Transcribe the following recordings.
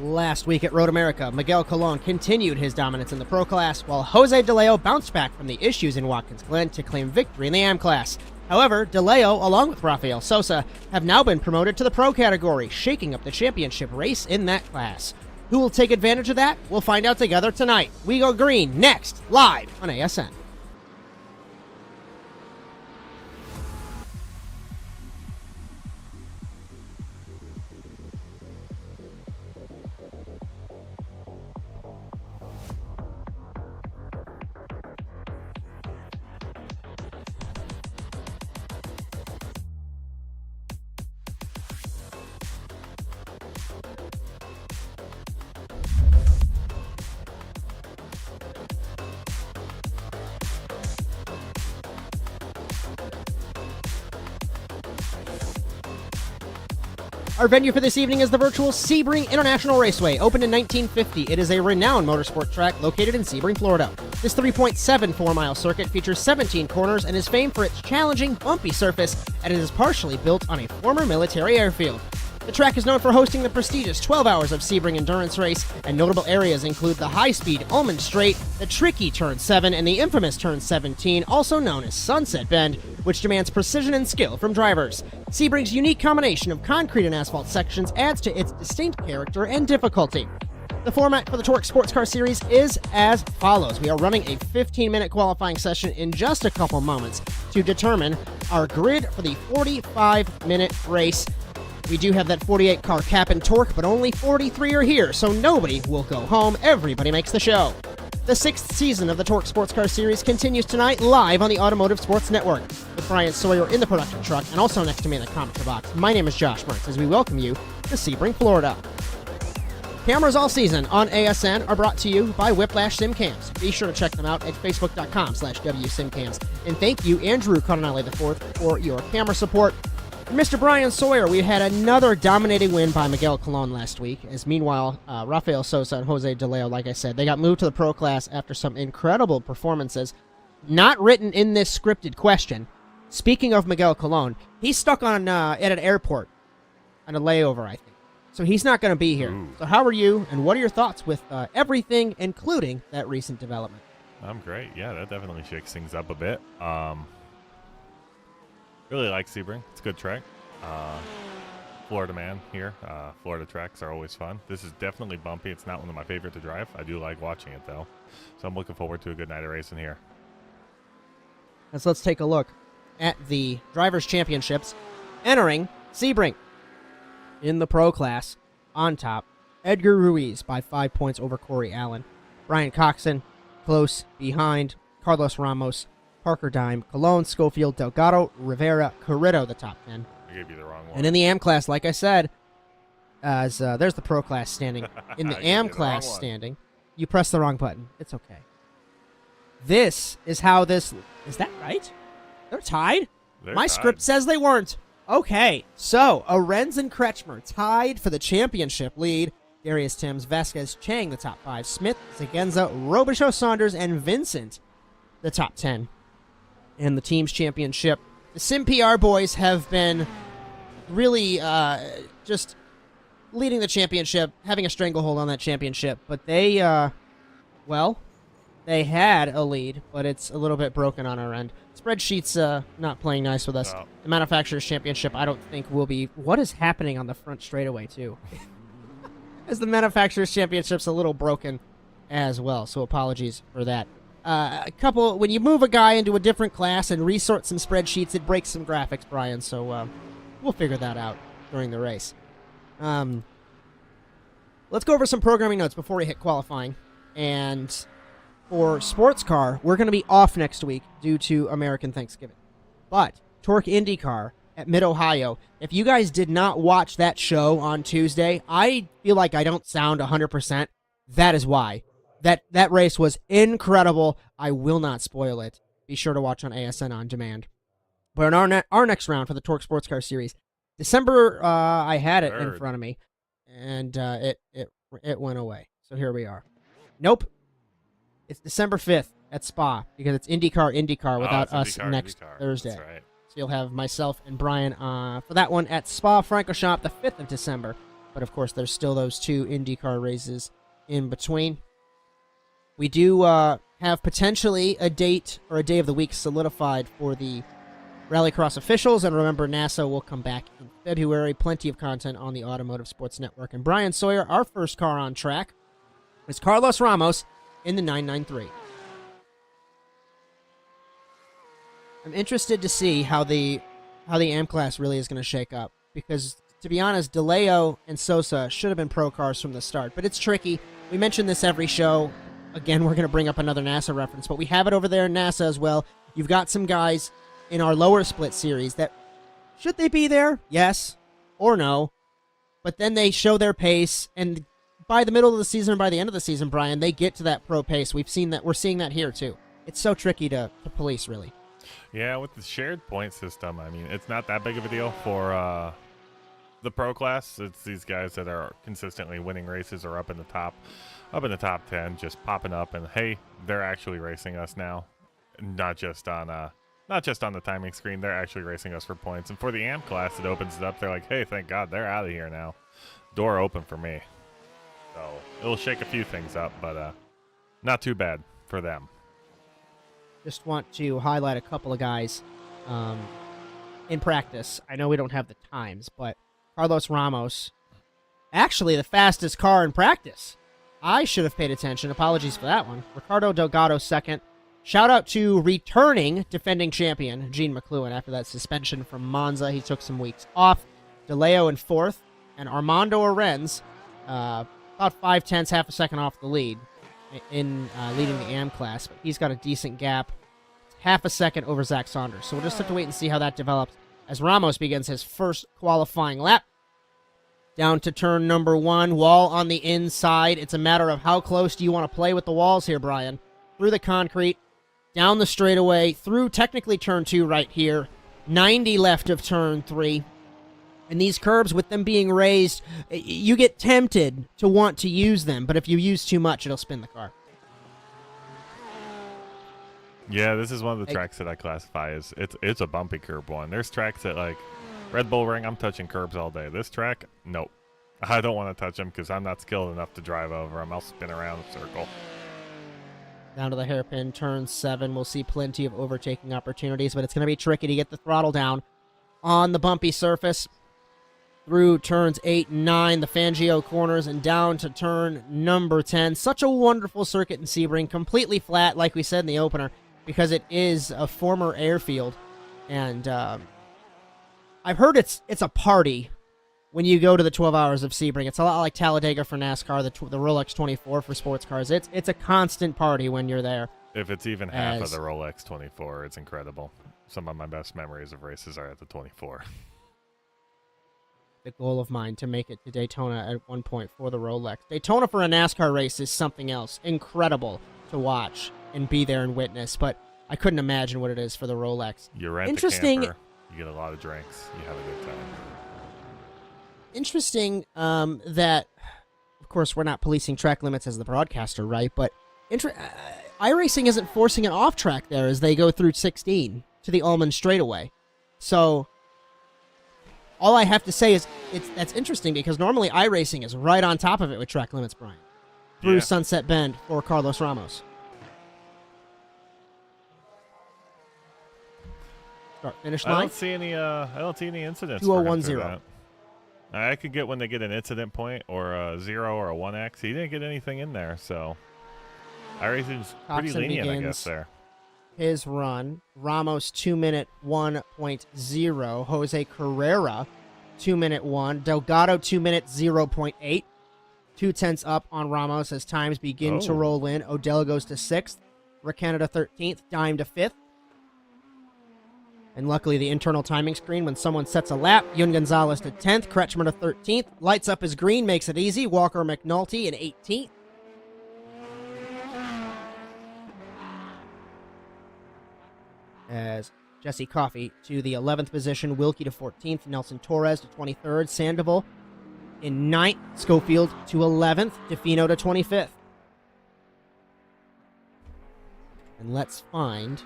Last week at Road America, Miguel Colon continued his dominance in the Pro Class, while Jose Doleo bounced back from the issues in Watkins Glen to claim victory in the Am Class. However, Doleo, along with Rafael Sosa, have now been promoted to the Pro category, shaking up the championship race in that class. Who will take advantage of that? We'll find out together tonight. We Go Green, next, live on ASN. Our venue for this evening is the virtual Sebring International Raceway. Opened in 1950, it is a renowned motorsport track located in Sebring, Florida. This 3.74-mile circuit features 17 corners and is famed for its challenging, bumpy surface, and it is partially built on a former military airfield. The track is known for hosting the prestigious 12 Hours of Sebring endurance race, and notable areas include the high-speed Ullman Straight, the tricky Turn 7, and the infamous Turn 17, also known as Sunset Bend, which demands precision and skill from drivers. Sebring's unique combination of concrete and asphalt sections adds to its distinct character and difficulty. The format for the TORQ Sports Car Series is as follows. We are running a 15-minute qualifying session in just a couple moments to determine our grid for the 45-minute race. We do have that 48-car cap in TORQ, but only 43 are here, so nobody will go home. Everybody makes the show. The 6th season of the TORQ Sports Car Series continues tonight live on the Automotive Sports Network, with Bryan Sawyer in the production truck and also next to me in the commentary box. My name is Josh Mertz as we welcome you to Sebring, Florida. Cameras all season on ASN are brought to you by Whiplash SimCams. Be sure to check them out at facebook.com/WSimCams. And thank you, Andrew Cardinale IV, for your camera support. Mr. Bryan Sawyer, we had another dominating win by Miguel Colon last week, as meanwhile, Rafael Sosa and Jose Doleo, like I said, they got moved to the Pro Class after some incredible performances, not written in this scripted question. Speaking of Miguel Colon, he's stuck on at an airport on a layover, I think, so he's not going to be here. Ooh. So how are you, and what are your thoughts with everything, including that recent development? I'm great. Yeah, that definitely shakes things up a bit. Really like Sebring. It's a good track. Florida man here. Florida tracks are always fun. This is definitely bumpy. It's not one of my favorite to drive. I do like watching it, though. So I'm looking forward to a good night of racing here. So let's take a look at the Drivers' Championships entering Sebring. In the Pro Class, on top, Edgar Ruiz by 5 points over Corey Allen. Brian Coxon, close behind. Carlos Ramos, Parker Dime, Colon, Schofield, Delgado, Rivera, Corritto, the top 10. I gave you the wrong one. And in the AM class, like I said, as there's the Pro Class standing. In the AM class standing, you press the wrong button. It's okay. This is how this... Is that right? They're tied? My script says they weren't. Okay, so Arens and Kretschmer tied for the championship lead. Darius Timms, Vasquez, Chang, the top 5. Smith, Zagenza, Robichaux, Saunders, and Vincent, the top 10. In the team's championship, the SimPR boys have been really just leading the championship, having a stranglehold on that championship. But they, they had a lead, but it's a little bit broken on our end. Spreadsheet's not playing nice with us. No. The Manufacturers' Championship, I don't think, will be... What is happening on the front straightaway, too? As the Manufacturers' Championship's a little broken as well, so apologies for that. When you move a guy into a different class and resort some spreadsheets, it breaks some graphics, Brian, so we'll figure that out during the race. Let's go over some programming notes before we hit qualifying. And for sports car, we're going to be off next week due to American Thanksgiving. But TORQ IndyCar at Mid-Ohio, if you guys did not watch that show on Tuesday, I feel like I don't sound 100%. That is why. That race was incredible. I will not spoil it. Be sure to watch on ASN On Demand. But in our next round for the TORQ Sports Car Series, December, I had it in front of me, and it went away. So here we are. Nope. It's December 5th at Spa, because it's IndyCar without us next Thursday. That's right. So you'll have myself and Bryan for that one at Spa Francorchamps, the 5th of December. But, of course, there's still those 2 IndyCar races in between. We do have potentially a date or a day of the week solidified for the Rallycross officials. And remember, NASA will come back in February. Plenty of content on the Automotive Sports Network. And Bryan Sawyer, our first car on track, is Carlos Ramos in the 993. I'm interested to see how the AM class really is going to shake up, because, to be honest, Doleo and Sosa should have been pro cars from the start. But it's tricky. We mention this every show. Again, we're going to bring up another NASA reference, but we have it over there in NASA as well. You've got some guys in our lower split series that, should they be there? Yes or no. But then they show their pace, and by the middle of the season or by the end of the season, Bryan, they get to that pro pace. We've seen that. We're seeing that here too. It's so tricky to police, really. Yeah, with the shared point system, I mean, it's not that big of a deal for the pro class. It's these guys that are consistently winning races or up in the top 10, just popping up, and hey, they're actually racing us now, not just on the timing screen. They're actually racing us for points. And for the AM class, it opens it up. They're like, hey, thank God they're out of here now. Door open for me. So it'll shake a few things up, but not too bad for them. Just want to highlight a couple of guys in practice. I know we don't have the times, but Carlos Ramos, actually the fastest car in practice. I should have paid attention. Apologies for that one. Ricardo Delgado second. Shout out to returning defending champion Gene McLuhan after that suspension from Monza. He took some weeks off. DeLeo in fourth, and Armando Arenz about 5/10, half a second off the lead in leading the AM class, but he's got a decent gap, half a second over Zach Saunders. So we'll just have to wait and see how that develops as Ramos begins his first qualifying lap. Down to turn number 1, wall on the inside. It's a matter of how close do you want to play with the walls here, Bryan. Through the concrete, down the straightaway, through technically turn 2 right here, 90 left of turn 3. And these curbs, with them being raised, you get tempted to want to use them, but if you use too much, it'll spin the car. Yeah, this is one of the tracks that I classify as it's a bumpy curb one. There's tracks that, like Red Bull Ring, I'm touching curbs all day. This track, nope. I don't want to touch them because I'm not skilled enough to drive over them. I'll spin around the circle. Down to the hairpin, turn 7. We'll see plenty of overtaking opportunities, but it's going to be tricky to get the throttle down on the bumpy surface. Through turns 8 and 9, the Fangio corners, and down to turn number 10. Such a wonderful circuit in Sebring, completely flat, like we said in the opener, because it is a former airfield. And I've heard it's a party when you go to the 12 Hours of Sebring. It's a lot like Talladega for NASCAR, the Rolex 24 for sports cars. It's a constant party when you're there. If it's even half of the Rolex 24, it's incredible. Some of my best memories of races are at the 24. The goal of mine to make it to Daytona at one point for the Rolex. Daytona for a NASCAR race is something else. Incredible to watch and be there and witness, but I couldn't imagine what it is for the Rolex. You rent the camper, you get a lot of drinks, you have a good time. Interesting that, of course, we're not policing track limits as the broadcaster, right? But iRacing isn't forcing an off track there as they go through 16 to the Almond straightaway. So all I have to say is that's interesting because normally iRacing is right on top of it with track limits, Bryan. Through Sunset Bend for Carlos Ramos. Start finish line. I don't see any incidents. 2010. I could get when they get an incident point or a 0 or a 1x. He didn't get anything in there, so iRacing's pretty lenient, I guess, there. His run. Ramos 2-minute 1.0. Jose Carrera 2-minute 1. Delgado 2-minute 0.8. 2/10 up on Ramos as times begin to roll in. Odell goes to 6th. Canada 13th. Dime to 5th. And luckily the internal timing screen, when someone sets a lap, Yun Gonzalez to 10th. Kretschmer to 13th. Lights up his green, makes it easy. Walker McNulty in 18th. As Jesse Coffey to the 11th position, Wilkie to 14th, Nelson Torres to 23rd, Sandoval in 9th, Schofield to 11th, DeFino to 25th. And let's find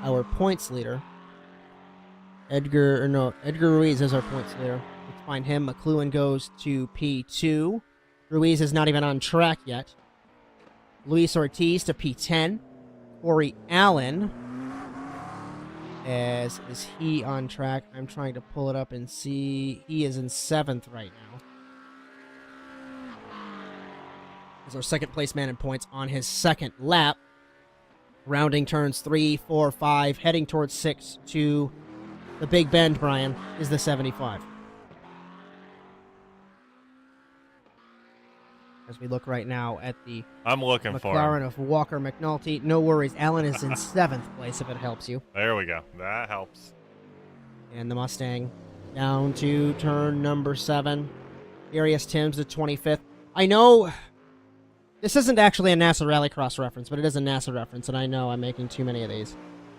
our points leader. Edgar Ruiz is our points leader. Let's find him. McLuhan goes to P2. Ruiz is not even on track yet. Luis Ortiz to P10. Corey Allen. Is he on track? I'm trying to pull it up and see. He is in 7th right now. He's our second place man in points on his second lap. Rounding turns 3, 4, 5, heading towards 6 to the Big Bend, Bryan, is the 75. As we look right now at the I'm looking for him. McLaren of Walker McNulty. No worries. Allen is in 7th place, if it helps you. There we go. That helps. And the Mustang down to turn number 7. Darius Timms to 25th. I know this isn't actually a NASA Rallycross reference, but it is a NASA reference, and I know I'm making too many of these.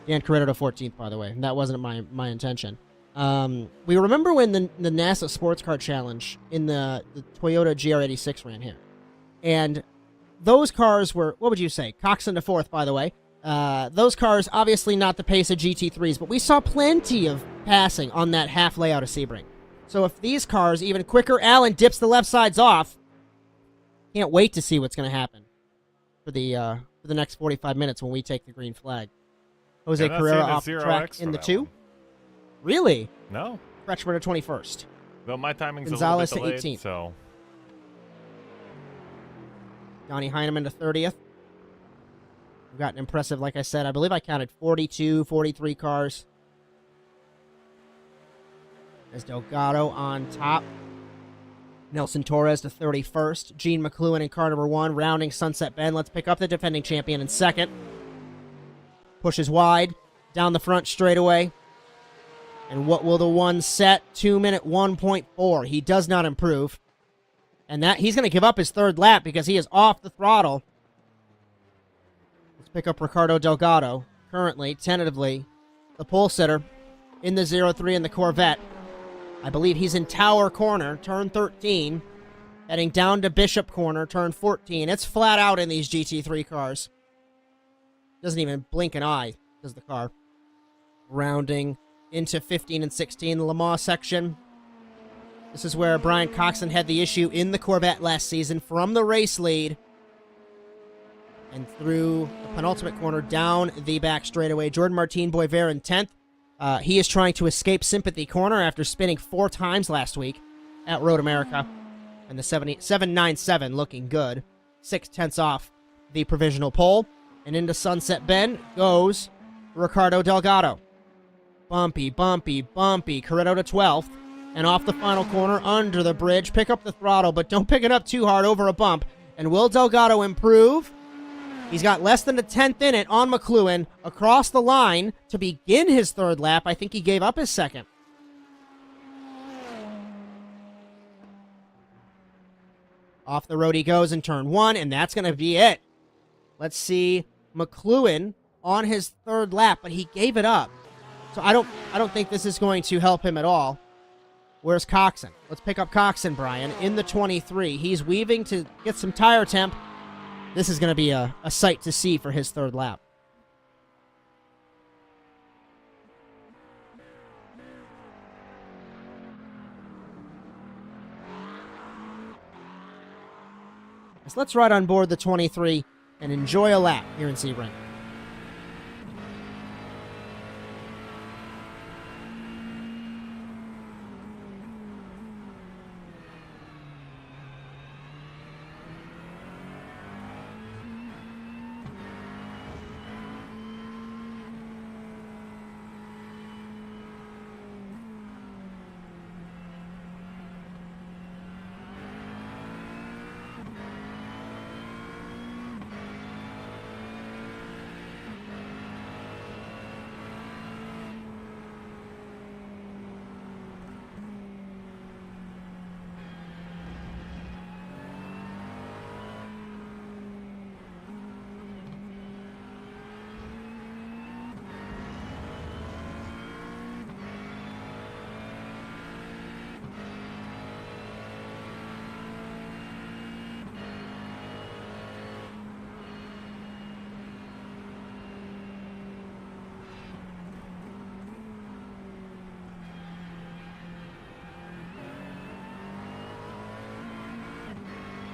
Dan Corretto to 14th, by the way. That wasn't my intention. We remember when the NASA Sports Car Challenge in the Toyota GR86 ran here. And those cars were, what would you say? Coxon to 4th, by the way. Those cars, obviously not the pace of GT3s, but we saw plenty of passing on that half layout of Sebring. So if these cars, even quicker, Allen dips the left sides off. Can't wait to see what's going to happen for the next 45 minutes when we take the green flag. Jose Carrera off the track in the 2. Really? No. Kretschmer to 21st. Though my timing's Gonzalez a little bit to delayed, 18th. so... Donnie Heineman to 30th. We've got an impressive, like I said, I believe I counted 42, 43 cars. There's Delgado on top. Nelson Torres to 31st. Gene McLuhan in car number 1, rounding Sunset Bend. Let's pick up the defending champion in 2nd. Pushes wide, down the front straightaway. And what will the one set? 2-minute 1.4. He does not improve. And that he's going to give up his 3rd lap because he is off the throttle. Let's pick up Ricardo Delgado. Currently, tentatively, the pole sitter in the 03 in the Corvette. I believe he's in Tower Corner, turn 13. Heading down to Bishop Corner, turn 14. It's flat out in these GT3 cars. Doesn't even blink an eye, does the car. Rounding into 15 and 16, the Le Mans section. This is where Bryan Coxon had the issue in the Corvette last season from the race lead and through the penultimate corner down the back straightaway. Jordan Martin Boisvert in 10th. He is trying to escape Sympathy Corner after spinning 4 times last week at Road America. And the 797 looking good. 6/10 off the provisional pole. And into Sunset Bend goes Ricardo Delgado. Bumpy, bumpy, bumpy. Corretto to 12th. And off the final corner, under the bridge. Pick up the throttle, but don't pick it up too hard over a bump. And will Delgado improve? He's got less than a 10th in it on McLuhan across the line to begin his 3rd lap. I think he gave up his 2nd. Off the road he goes in turn 1, and that's going to be it. Let's see McLuhan on his 3rd lap, but he gave it up. So I don't think this is going to help him at all. Where's Coxon? Let's pick up Coxon, Bryan, in the 23. He's weaving to get some tire temp. This is going to be a sight to see for his 3rd lap. So let's ride on board the 23 and enjoy a lap here in Sebring.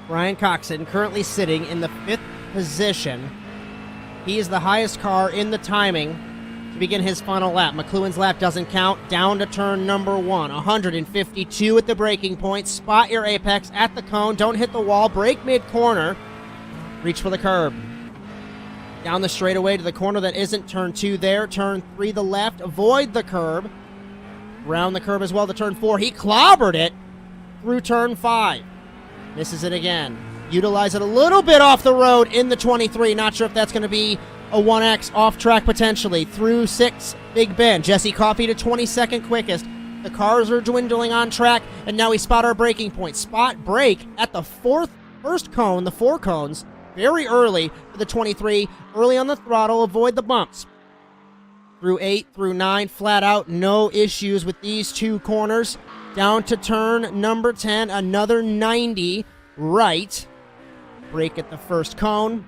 Bryan Coxon currently sitting in the 5th position. He is the highest car in the timing to begin his final lap. McLuhan's lap doesn't count. Down to turn number 1. 152 at the braking point. Spot your apex at the cone. Don't hit the wall. Brake mid-corner. Reach for the curb. Down the straightaway to the corner that isn't turn 2 there. Turn 3 the left. Avoid the curb. Round the curb as well to turn 4. He clobbered it through turn 5. Misses it again. Utilize it a little bit off the road in the 23. Not sure if that's going to be a 1X off track potentially. Through 6, Big Ben. Jesse Coffey to 22nd quickest. The cars are dwindling on track, and now we spot our braking point. Spot brake at the first cone, the 4 cones, very early for the 23. Early on the throttle, avoid the bumps. Through 8, through 9, flat out, no issues with these 2 corners. Down to turn number 10, another 90 right. Brake at the first cone.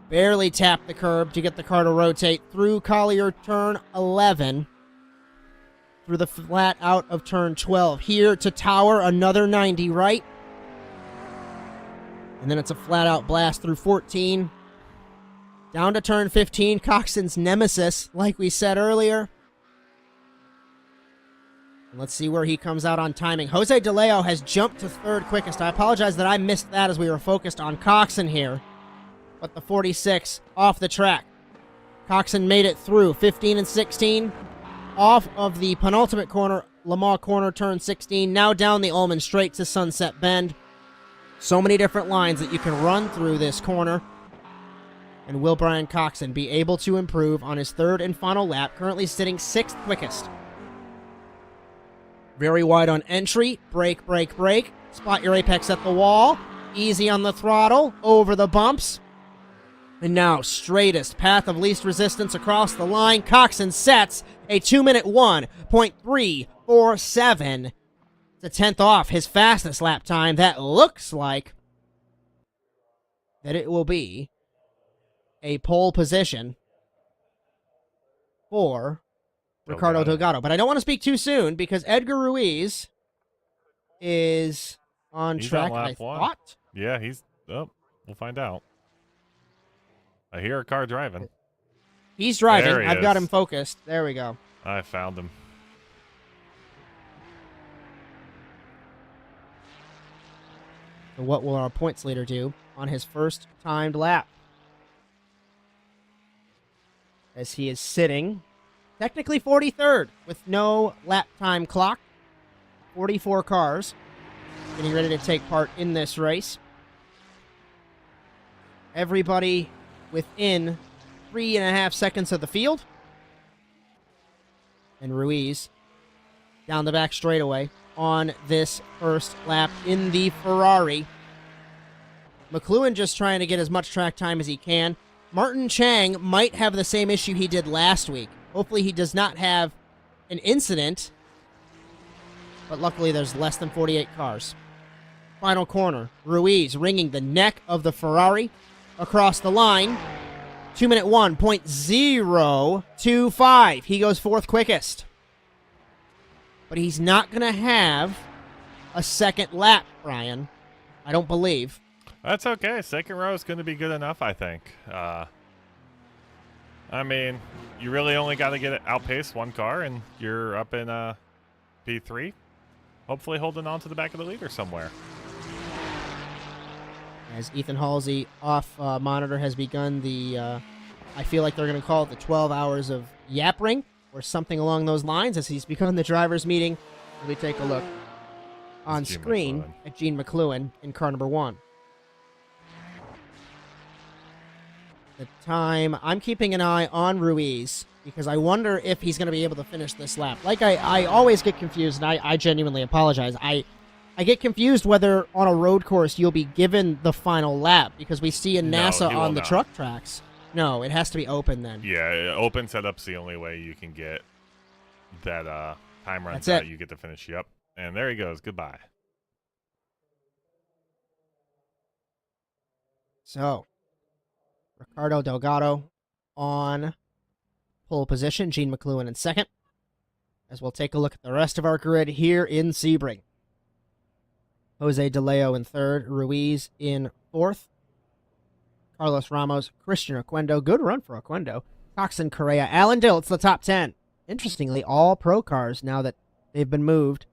Barely tap the curb to get the car to rotate through Collier turn 11. Through the flat out of turn 12. Here to Tower, another 90 right. And then it's a flat out blast through 14. Down to turn 15, Coxon's nemesis, like we said earlier. And let's see where he comes out on timing. Jose Doleo has jumped to 3rd quickest. I apologize that I missed that as we were focused on Coxon here. But the 46 off the track. Coxon made it through 15 and 16. Off of the penultimate corner, Lamar corner, turn 16. Now down the Ullman straight to Sunset Bend. So many different lines that you can run through this corner. And will Bryan Coxon be able to improve on his 3rd and final lap, currently sitting 6th quickest? Very wide on entry. Brake, brake, brake. Spot your apex at the wall. Easy on the throttle. Over the bumps. And now, straightest path of least resistance across the line. Coxon sets a 2-minute 1.347. It's a 10th off his fastest lap time. That looks like that it will be a pole position for Ricardo Delgado. But I don't want to speak too soon because Edgar Ruiz is on track, I thought. Yeah, he's up. We'll find out. I hear a car driving. He's driving. There he I've got is. him focused. There we go. I found him. So what will our points leader do on his first timed lap? As he is sitting technically 43rd with no lap time clock. 44 cars getting ready to take part in this race. Everybody within 3.5 seconds of the field. And Ruiz down the back straightaway on this first lap in the Ferrari. McLuhan just trying to get as much track time as he can. Martin Chang might have the same issue he did last week. Hopefully he does not have an incident. But luckily there's less than 48 cars. Final corner. Ruiz ringing the neck of the Ferrari across the line. 2-minute 1.025. He goes 4th quickest. But he's not going to have a second lap, Brian. I don't believe. That's okay. Second row is going to be good enough, I think. I mean, you really only got to get it outpace one car, and you're up in P3. Hopefully holding on to the back of the leader somewhere. As Ethan Halsey off monitor has begun the, I feel like they're going to call it the 12 hours of yapping or something along those lines as he's begun the driver's meeting. Let me take a look on screen at Gene McLuhan in car number 1. The time, I'm keeping an eye on Ruiz because I wonder if he's going to be able to finish this lap. Like I always get confused, and I genuinely apologize. I get confused whether on a road course you'll be given the final lap because we see in NASA on the truck tracks. No, it has to be open then. Yeah, open setup's the only way you can get that time runs out. You get to finish. Yep. And there he goes. Goodbye. So, Ricardo Delgado on pole position. Gene McLuhan in second. As we'll take a look at the rest of our grid here in Sebring. Jose Doleo in third. Ruiz in fourth. Carlos Ramos, Christian Oquendo. Good run for Oquendo. Coxon, Correa, Alan Diltz, the top 10. Interestingly, all pro cars now that they've been moved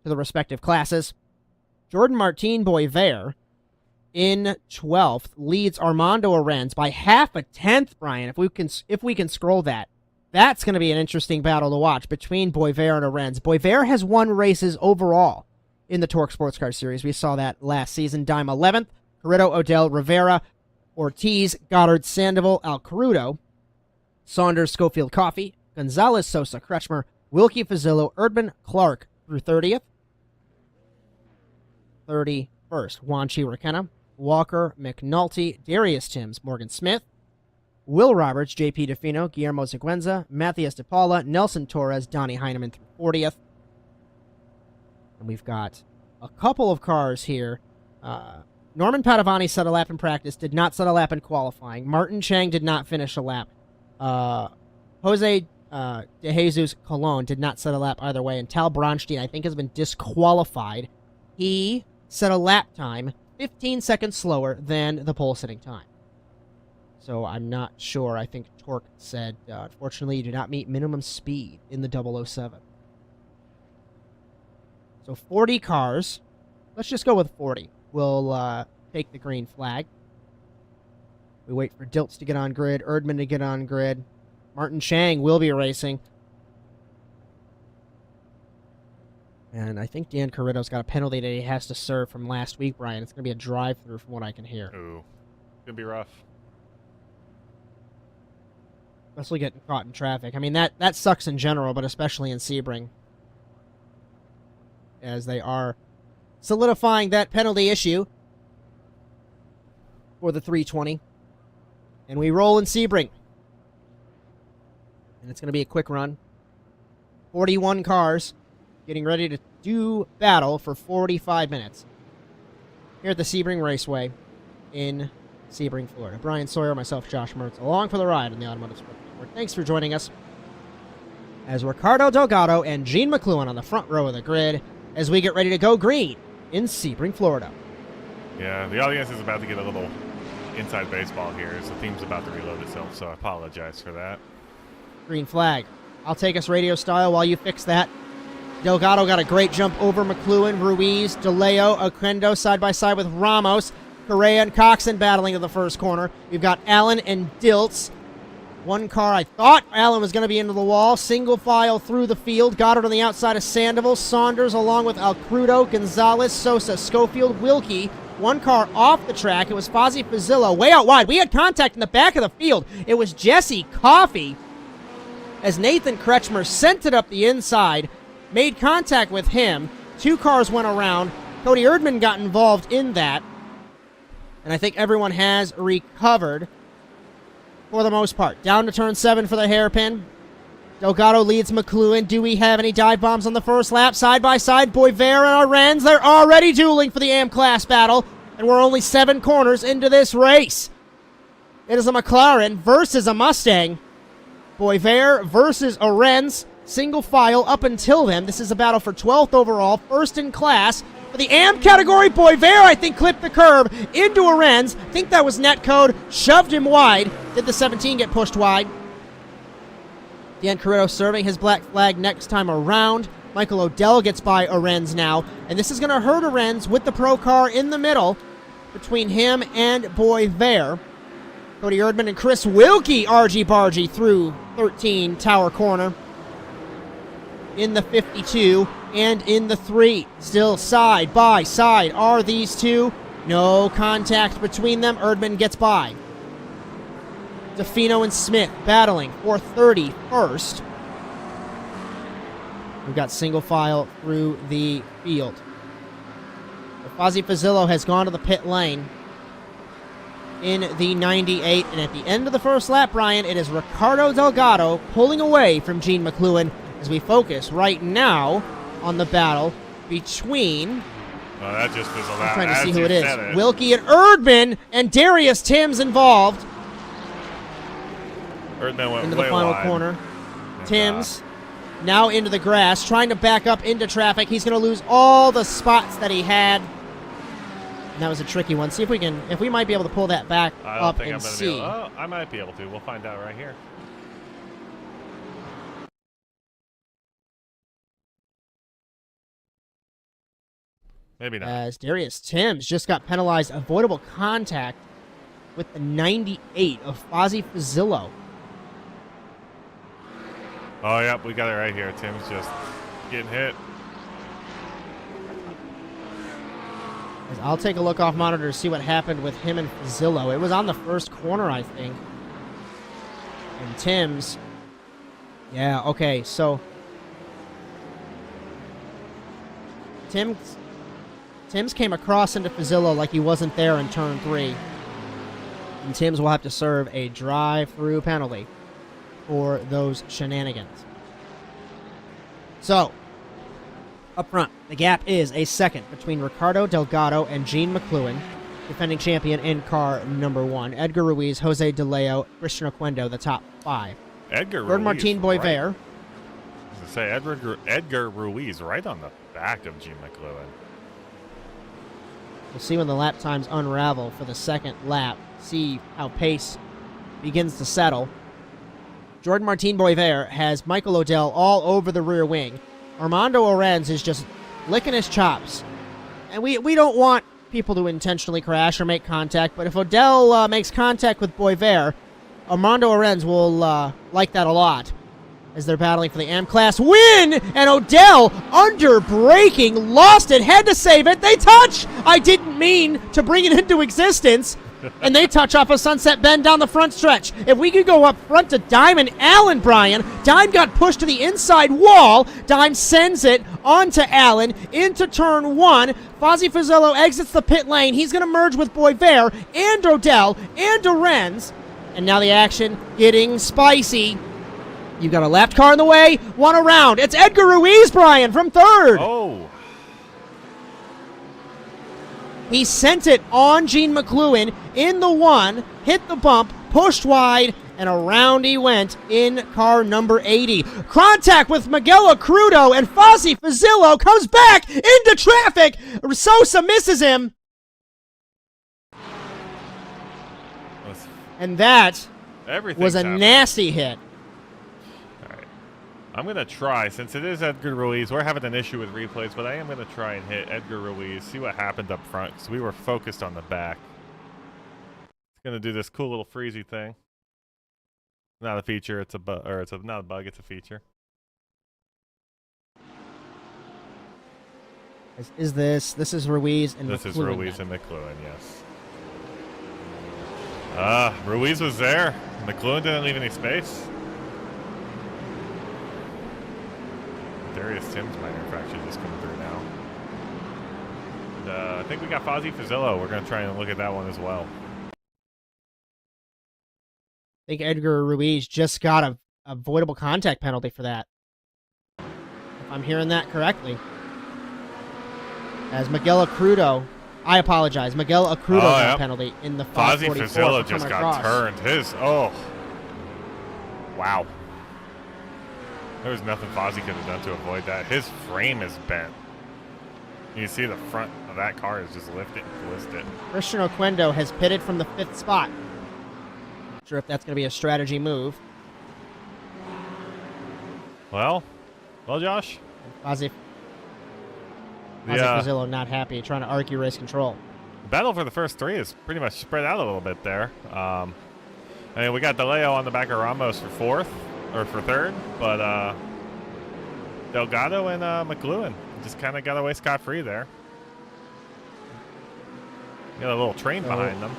to the respective classes. Jordan Martin Boisvert in 12th leads Armando Arens by half a tenth, Brian. If we can scroll that. That's going to be an interesting battle to watch between Boisvert and Arens. Boisvert has won races overall in the TORQ Sports Car Series. We saw that last season. Dime 11th. Carrito, Odell, Rivera, Ortiz, Goddard, Sandoval, Alcarudo, Saunders, Schofield, Coffey, Gonzalez, Sosa, Kretschmer, Wilkie, Fazillo, Erdman, Clark through 30th. 31st, Juan Chi Raquena, Walker, McNulty, Darius Timms, Morgan Smith, Will Roberts, JP DeFino, Guillermo Seguenza, Matthias DePaula, Nelson Torres, Donnie Heineman through 40th. And we've got a couple of cars here. Norman Padovani set a lap in practice, did not set a lap in qualifying. Martin Chang did not finish a lap. Jose De Jesus Colon did not set a lap either way. And Tal Bronstein, I think, has been disqualified. He set a lap time 15 seconds slower than the pole sitting time. So I'm not sure. I think TORQ said, unfortunately, you do not meet minimum speed in the 007. So 40 cars. Let's just go with 40. We'll take the green flag. We wait for Diltz to get on grid, Erdman to get on grid. Martin Chang will be racing. And I think Dan Carrito's got a penalty that he has to serve from last week, Brian. It's going to be a drive-through from what I can hear. Ooh, it's going to be rough. Especially getting caught in traffic. I mean, that sucks in general, but especially in Sebring, as they are solidifying that penalty issue for the 320. And we roll in Sebring. And it's going to be a quick run. 41 cars getting ready to do battle for 45 minutes here at the Sebring Raceway in Sebring, Florida. Bryan Sawyer, myself, Josh Mertz, along for the ride on the Automotive Sport Network. Thanks for joining us as Ricardo Delgado and Gene McLuhan on the front row of the grid as we get ready to go green in Sebring, Florida. Yeah, the audience is about to get a little inside baseball here as the team's about to reload itself, so I apologize for that. Green flag. I'll take us radio style while you fix that. Delgado got a great jump over McLuhan, Ruiz, DeLeo, Oquendo side by side with Ramos, Correa and Coxon battling in the first corner. We've got Allen and Diltz. One car, I thought Allen was going to be into the wall. Single file through the field. Goddard on the outside of Sandoval. Saunders along with Alcarudo, Gonzalez, Sosa, Schofield, Wilkie. One car off the track. It was Fozzie Fazillo way out wide. We had contact in the back of the field. It was Jesse Coffey as Nathan Kretschmer sent it up the inside, made contact with him. Two cars went around. Cody Erdman got involved in that. And I think everyone has recovered for the most part. Down to turn 7 for the hairpin. Delgado leads McLuhan. Do we have any dive bombs on the first lap? Side by side, Boisvert and Arens. They're already dueling for the AM class battle. And we're only 7 corners into this race. It is a McLaren versus a Mustang. Boisvert versus Arens. Single file up until then. This is a battle for 12th overall. First in class. For the AM category, Boisvert, I think, clipped the curb into Arens. I think that was net code. Shoved him wide. Did the 17 get pushed wide? Dan Carrito serving his black flag next time around. Michael Odell gets by Arens now. And this is going to hurt Arens with the pro car in the middle between him and Boisvert. Cody Erdman and Chris Wilkie argy-bargy through 13 Tower Corner. In the 52 and in the 3. Still side by side are these two. No contact between them. Erdman gets by. DeFino and Smith battling for 31st. We've got single file through the field. Fozzie Fazillo has gone to the pit lane in the 98. And at the end of the first lap, Brian, it is Ricardo Delgado pulling away from Gene McLuhan as we focus right now on the battle between... Well, that just was a lot. I'm trying to see who it is. Wilkie and Erdman and Darius Timms involved. Erdman went into the way final wide. corner. Timms now into the grass, trying to back up into traffic. He's going to lose all the spots that he had And that was a tricky one. See if we might be able to pull that back I don't up think and I'm gonna see. be able, oh, I might be able to. We'll find out right here. Maybe not. As Darius Timms just got penalized, avoidable contact with the 98 of Fozzie Fazillo. Oh, yep, we got it right here. Tim's just getting hit. As I'll take a look off monitor to see what happened with him and Fazillo. It was on the first corner, I think. And Timms. Yeah, okay, so Timms came across into Fazillo like he wasn't there in turn 3. And Timms will have to serve a drive-through penalty for those shenanigans. So, up front, the gap is a second between Ricardo Delgado and Gene McLuhan, defending champion in car number 1. Edgar Ruiz, Jose Doleo, Christian Oquendo, the top 5. Edgar Third, Ruiz. Martin Right. Boisvert. I was going to say, Edgar Ruiz right on the back of Gene McLuhan. We'll see when the lap times unravel for the second lap. See how pace begins to settle. Jordan Martin Boisvert has Michael Odell all over the rear wing. Armando Orenz is just licking his chops. And we don't want people to intentionally crash or make contact, but if Odell makes contact with Boisvert, Armando Orenz will like that a lot as they're battling for the M-Class win, and Odell, under braking, lost it, had to save it. They touch! I didn't mean to bring it into existence. And they touch off a sunset bend down the front stretch. If we could go up front to Dime and Allen, Bryan. Dime got pushed to the inside wall. Dime sends it onto Allen into turn 1. Fozzie Fazillo exits the pit lane. He's going to merge with Boisvert and Odell and Orenz. And now the action getting spicy. You got a left car in the way, one around. It's Edgar Ruiz, Bryan, from third. Oh. He sent it on Gene McLuhan in the 1, hit the bump, pushed wide, and around he went in car number 80. Contact with Miguel Colon, and Fozzie Fazillo comes back into traffic. Sosa misses him. And that was a nasty hit. I'm going to try, since it is Edgar Ruiz, we're having an issue with replays, but I am going to try and hit Edgar Ruiz, see what happened up front, because we were focused on the back. It's going to do this cool little freezy thing. Not a feature, it's a bug, or not a bug, it's a feature. This is Ruiz and McLuhan. This is Ruiz and McLuhan, yes. Ruiz was there. McLuhan didn't leave any space. Darius Timms minor infraction just coming through now. And, I think we got Fozzie Fazillo. We're going to try and look at that one as well. I think Edgar Ruiz just got a avoidable contact penalty for that. If I'm hearing that correctly. As Miguel Colon, I apologize. Miguel Colon got a penalty in the 544. Fozzie Fazillo just got turned. Wow. There was nothing Fozzie could have done to avoid that. His frame is bent. You see the front of that car is just lifted and twisted. Christian Oquendo has pitted from the 5th spot. Not sure if that's going to be a strategy move. Well, Josh. Fozzie Fazillo not happy, trying to argue race control. The battle for the first 3 is pretty much spread out a little bit there. I mean, we got Doleo on the back of Ramos for 4th. Or for 3rd, but Delgado and McLuhan just kind of got away scot-free there. Got a little train behind them.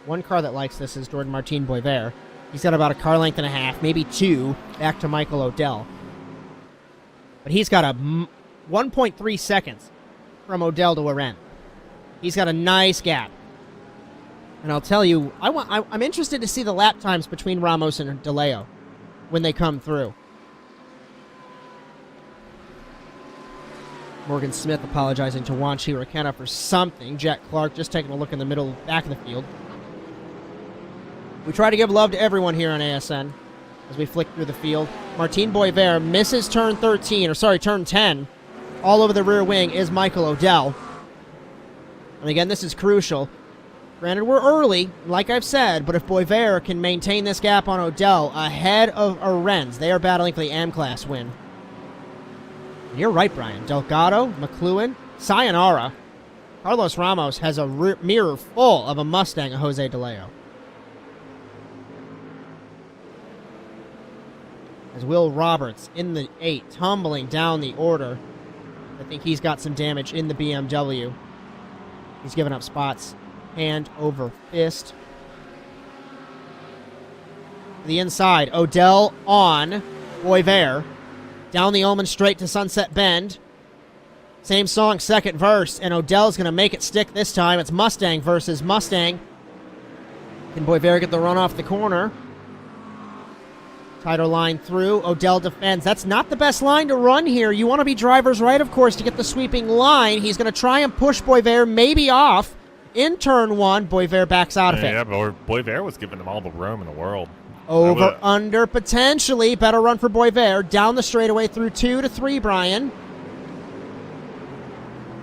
One car that likes this is Jordan Martin Boisvert. He's got about a car length and a half, maybe 2, back to Michael Odell. But he's got a 1.3 seconds from Odell to Orenz. He's got a nice gap. And I'll tell you, I'm interested to see the lap times between Ramos and Doleo when they come through. Morgan Smith apologizing to Juan Chiricana for something. Jack Clark just taking a look in the middle, back of the field. We try to give love to everyone here on ASN as we flick through the field. Martin Boisvert misses turn 10. All over the rear wing is Michael Odell. And again, this is crucial. Granted, we're early, like I've said, but if Boisvert can maintain this gap on Odell ahead of Arens, they are battling for the M-Class win. And you're right, Bryan. Delgado, McLuhan, sayonara. Carlos Ramos has a mirror full of a Mustang of Jose Doleo. As Will Roberts in the 8, tumbling down the order. I think he's got some damage in the BMW. He's giving up spots. Hand over fist. The inside, Odell on Boisvert. Down the Ullman straight to Sunset Bend. Same song, second verse, and Odell's going to make it stick this time. It's Mustang versus Mustang. Can Boisvert get the run off the corner? Tighter line through. Odell defends. That's not the best line to run here. You want to be driver's right, of course, to get the sweeping line. He's going to try and push Boisvert maybe off. In turn 1, Boisvert backs out of it. Yeah, but Boisvert was giving them all the room in the world. Over, under, potentially. Better run for Boisvert. Down the straightaway through 2 to 3, Bryan.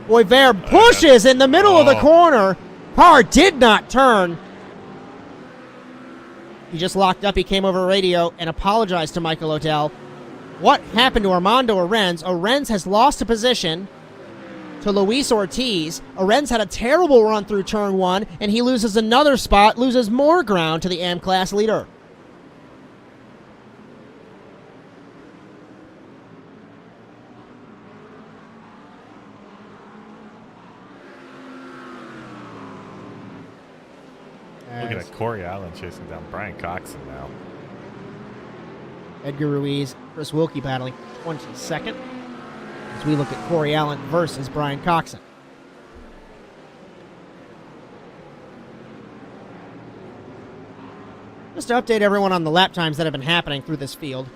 Boisvert pushes in the middle of the corner. Car did not turn. He just locked up. He came over radio and apologized to Michael Odell. What happened to Armando Arens? Arens has lost a position to Luis Ortiz. Arens had a terrible run through turn 1, and he loses another spot, loses more ground to the AM-Class leader. Look at that, Corey Allen chasing down Bryan Coxon now. Edgar Ruiz, Chris Wilkie battling 22nd. As we look at Corey Allen versus Bryan Coxon. Just to update everyone on the lap times that have been happening through this field.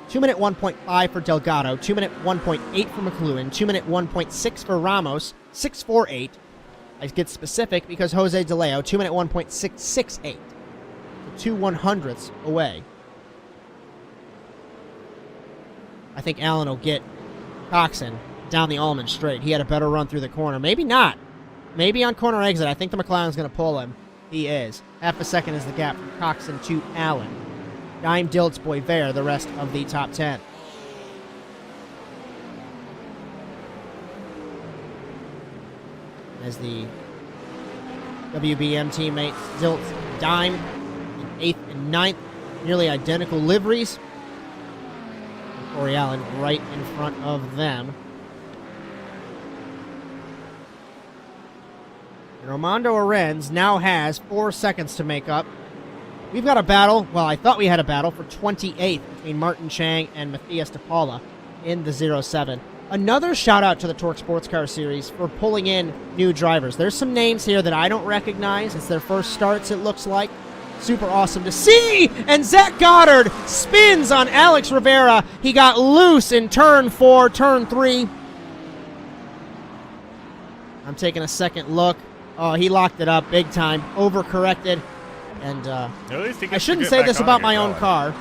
2-minute 1.5 for Delgado, 2-minute 1.8 for McLuhan, 2-minute 1.6 for Ramos, 6.48. I get specific because Jose Doleo, 2-minute 1.668. So 2/100ths away. I think Allen will get Coxon down the Allman straight. He had a better run through the corner. Maybe not. Maybe on corner exit. I think the McLaren's going to pull him. He is. Half a second is the gap from Coxon to Allen. Dime Diltz Boisvert, the rest of the top 10. As the WBM teammates, Diltz, Dime, in 8th and 9th, nearly identical liveries. And Corey Allen right in front of them. And Armando Arens now has 4 seconds to make up. We've got a battle, well, I thought we had a battle for 28th between Martin Chang and Matthias DePaula in the 07. Another shout out to the TORQ Sports Car Series for pulling in new drivers. There's some names here that I don't recognize. It's their first starts, it looks like. Super awesome to see! And Zach Goddard spins on Alex Rivera. He got loose in turn 4, turn 3. I'm taking a second look. Oh, he locked it up big time. Overcorrected. And I shouldn't say this about my own car.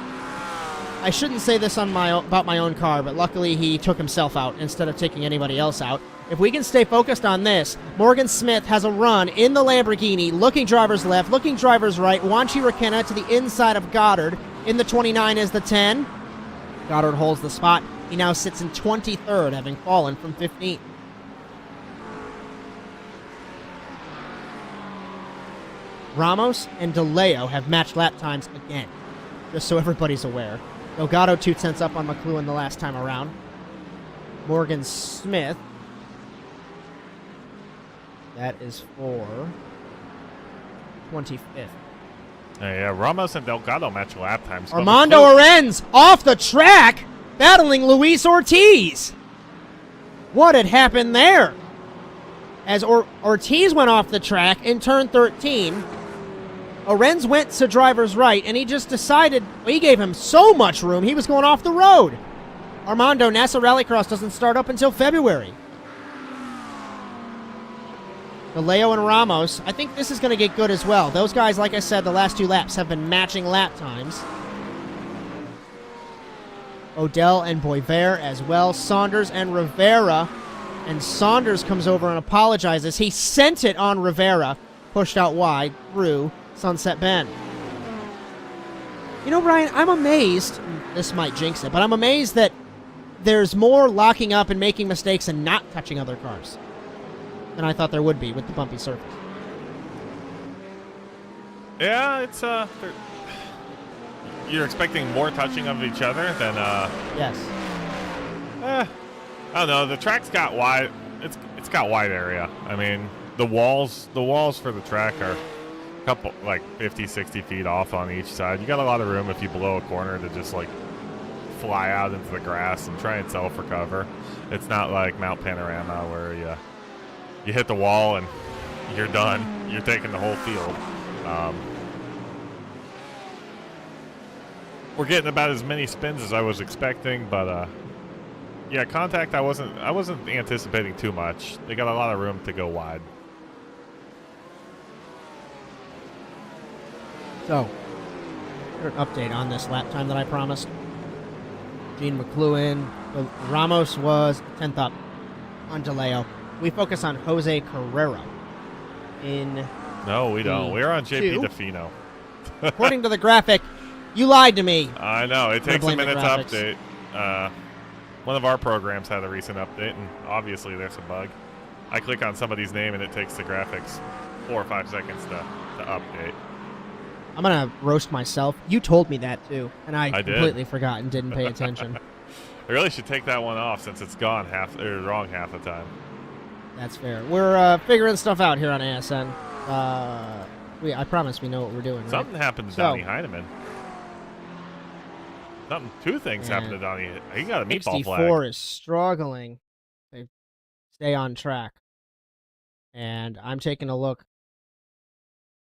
I shouldn't say this about my own car, but luckily he took himself out instead of taking anybody else out. If we can stay focused on this, Morgan Smith has a run in the Lamborghini, looking drivers left, looking drivers right. Wanchi Raquena to the inside of Goddard. In the 29 is the 10. Goddard holds the spot. He now sits in 23rd, having fallen from 15th. Ramos and Doleo have matched lap times again, just so everybody's aware. Delgado 2 tenths up on McLuhan the last time around. Morgan Smith. That is for 25th. Yeah, Ramos and Delgado match lap times. Armando Arens off the track, battling Luis Ortiz. What had happened there? As Ortiz went off the track in turn 13, Arens went to driver's right, and he just decided, we gave him so much room, he was going off the road. Armando, NASA Rallycross doesn't start up until February. Doleo and Ramos, I think this is going to get good as well. Those guys, like I said, the last 2 laps have been matching lap times. Odell and Boisvert as well. Saunders and Rivera and Saunders comes over and apologizes. He sent it on Rivera, pushed out wide through Sunset Bend. You know, Bryan, I'm amazed, this might jinx it, but I'm amazed that there's more locking up and making mistakes and not touching other cars than I thought there would be with the bumpy surface. Yeah, it's you're expecting more touching of each other than Yes. I don't know. The track's got wide. It's got wide area. I mean, the walls for the track are a couple, like 50, 60 feet off on each side. You got a lot of room if you blow a corner to just like fly out into the grass and try and self-recover. It's not like Mount Panorama where you hit the wall and you're done. You're taking the whole field. We're getting about as many spins as I was expecting, but yeah, contact I wasn't anticipating too much. They got a lot of room to go wide. So, an update on this lap time that I promised. Gene McLuhan, Ramos was 10th up on Doleo. We focus on Jose Carrero. No, we don't. We're on JP DeFino. According to the graphic, you lied to me. I know. It takes a minute to update. One of our programs had a recent update, and obviously there's a bug. I click on somebody's name, and it takes the graphics 4 or 5 seconds to update. I'm going to roast myself. You told me that, too, and I completely forgot and didn't pay attention. I really should take that one off since it's gone wrong half the time. That's fair. We're figuring stuff out here on ASN. I promise we know what we're doing, right? Something happened to Donnie Heineman. Two things happened to Donnie. He got a meatball flag. 64 is struggling to stay on track. And I'm taking a look.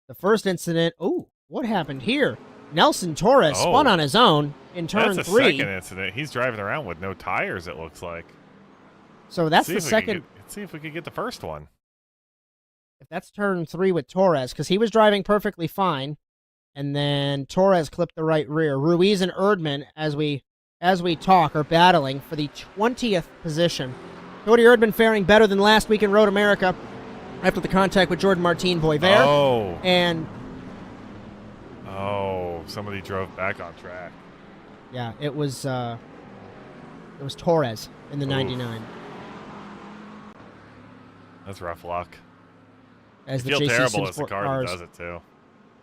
The first incident. Oh, what happened here? Nelson Torres spun on his own in turn 3. That's the second incident. He's driving around with no tires, it looks like. So that's the second. Let's see if we could get the first one. If that's turn 3 with Torres, because he was driving perfectly fine. And then Torres clipped the right rear. Ruiz and Erdman, as we talk, are battling for the 20th position. Cody Erdman faring better than last week in Road America after the contact with Jordan Martin Boisvert. Oh. And somebody drove back on track. Yeah, it was Torres in the 99. That's rough luck. As I the feel JC terrible as the Sport car cars, that does it too.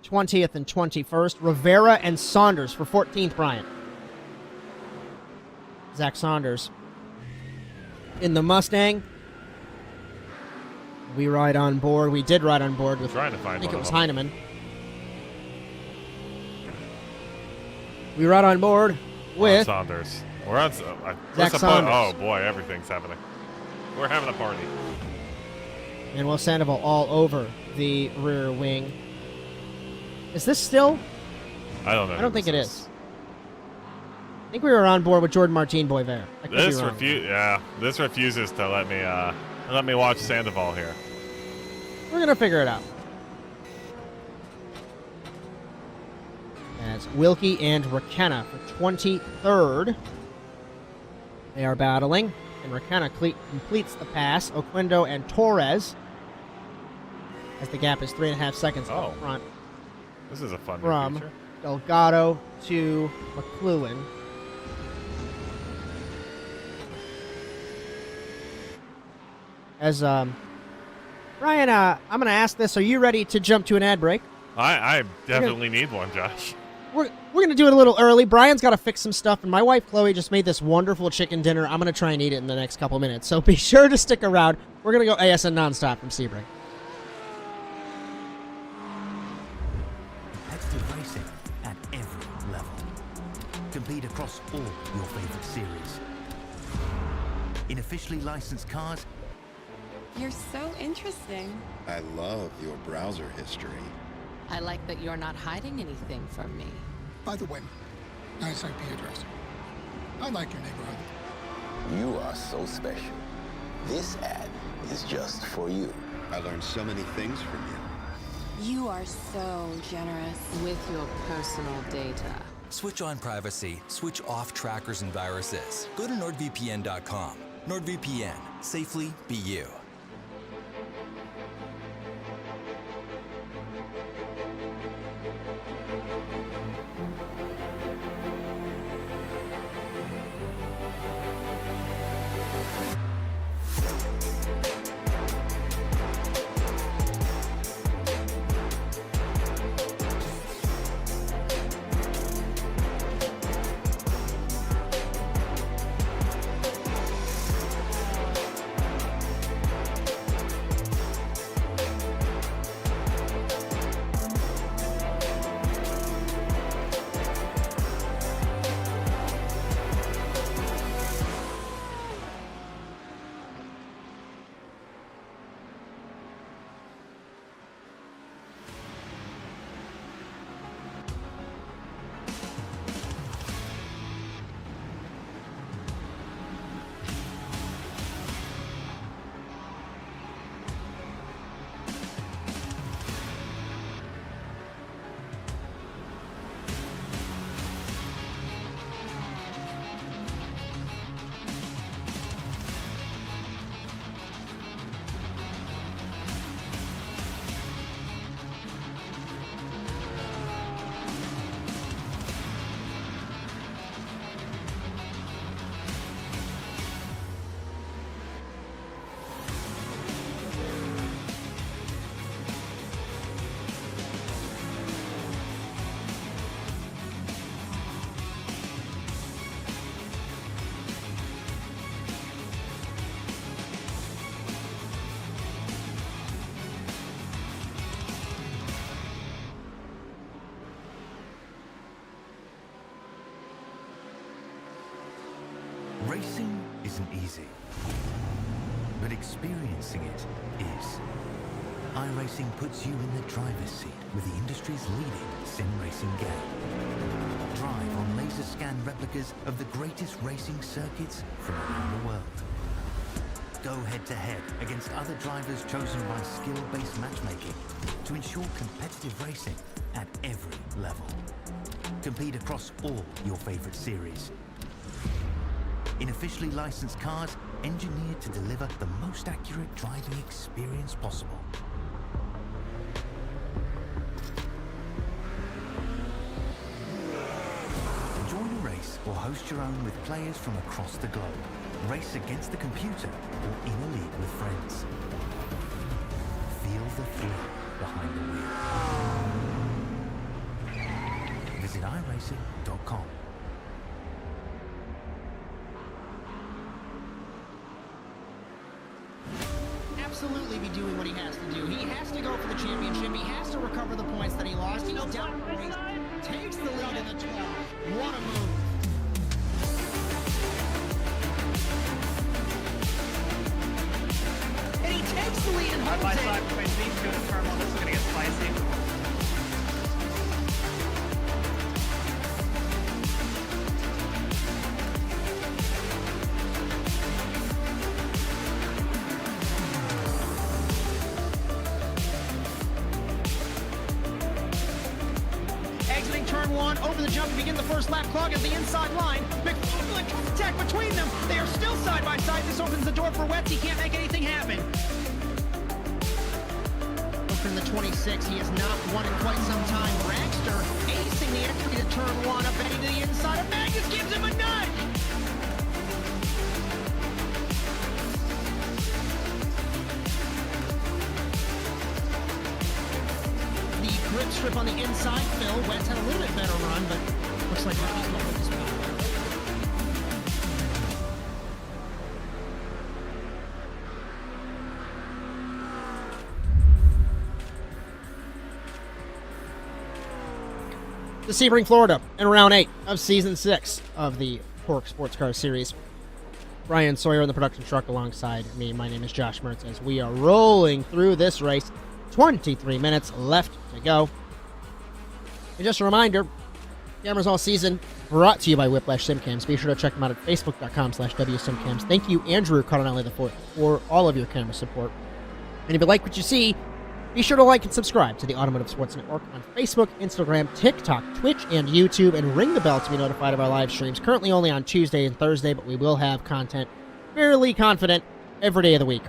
20th and 21st. Rivera and Saunders for 14th, Bryan. Zach Saunders in the Mustang. We ride on board. We did ride on board with, trying to find I think one it was of them. Heineman. We ride on board with Saunders. We're on Zach Saunders. Oh boy, everything's happening. We're having a party. And Will Sandoval all over the rear wing. Is this still? I don't know. I don't think it is. I think we were on board with Jordan Martin Boisvert. This refuses to let me watch Sandoval here. We're gonna figure it out. As Wilkie and Rakenna for 23rd. They are battling, and Rakenna completes the pass. Oquendo and Torres, as the gap is 3.5 seconds up front. This is a fun from feature. Delgado to McLuhan. As Bryan, I'm going to ask this: are you ready to jump to an ad break? I definitely need one, Josh. We're going to do it a little early. Bryan's got to fix some stuff, and my wife Chloe just made this wonderful chicken dinner. I'm going to try and eat it in the next couple minutes, so be sure to stick around. We're going to go ASN nonstop from Sebring. Competitive racing at every level. Compete across all your favorite series. In officially licensed cars. You're so interesting. I love your browser history. I like that you're not hiding anything from me. By the way, nice IP address. I like your neighborhood. You are so special. This ad is just for you. I learned so many things from you. You are so generous. With your personal data. Switch on privacy, switch off trackers and viruses. Go to NordVPN.com. NordVPN. Safely be you. Racing isn't easy, but experiencing it is. iRacing puts you in the driver's seat with the industry's leading sim racing game. Drive on laser scan replicas of the greatest racing circuits from around the world. Go head-to-head against other drivers chosen by skill-based matchmaking to ensure competitive racing at every level. Compete across all your favorite series. In officially licensed cars, engineered to deliver the most accurate driving experience possible. Join a race or host your own with players from across the globe. Race against the computer or in a league with friends. Feel the thrill behind the wheel. Visit iRacing.com. Absolutely be doing what he has to do. He has to go for the championship. He has to recover the points that he lost. He down race, takes the lead in the 12. What a move. And he takes the lead and holds Side by side between these two in turn one. This is going to get spicy. Exiting turn one, over the jump to begin the first lap clock at the inside line. McLaughlin contact between them. They are still side by side. This opens the door for Wetz. He can't make anything happen. From the 26, he has not won in quite some time. Dragster acing the entry to turn one, up and into the inside of Magnus, gives him a nudge. The grip strip on the inside, Phil. Wentz had a little bit better run, but looks like Rocky's going to hold this power. To Sebring, Florida, in round 8 of season 6 of the TORQ Sports Car Series. Bryan, Sawyer in the production truck alongside me. My name is Josh Mertz as we are rolling through this race. 23 minutes left to go. And just a reminder, cameras all season brought to you by Whiplash SimCams. Be sure to check them out at facebook.com/WSimCams. Thank you, Andrew Cardinelli IV, for all of your camera support. And if you like what you see, be sure to like and subscribe to the Automotive Sports Network on Facebook, Instagram, TikTok, Twitch, and YouTube, and ring the bell to be notified of our live streams. Currently only on Tuesday and Thursday, but we will have content fairly confident every day of the week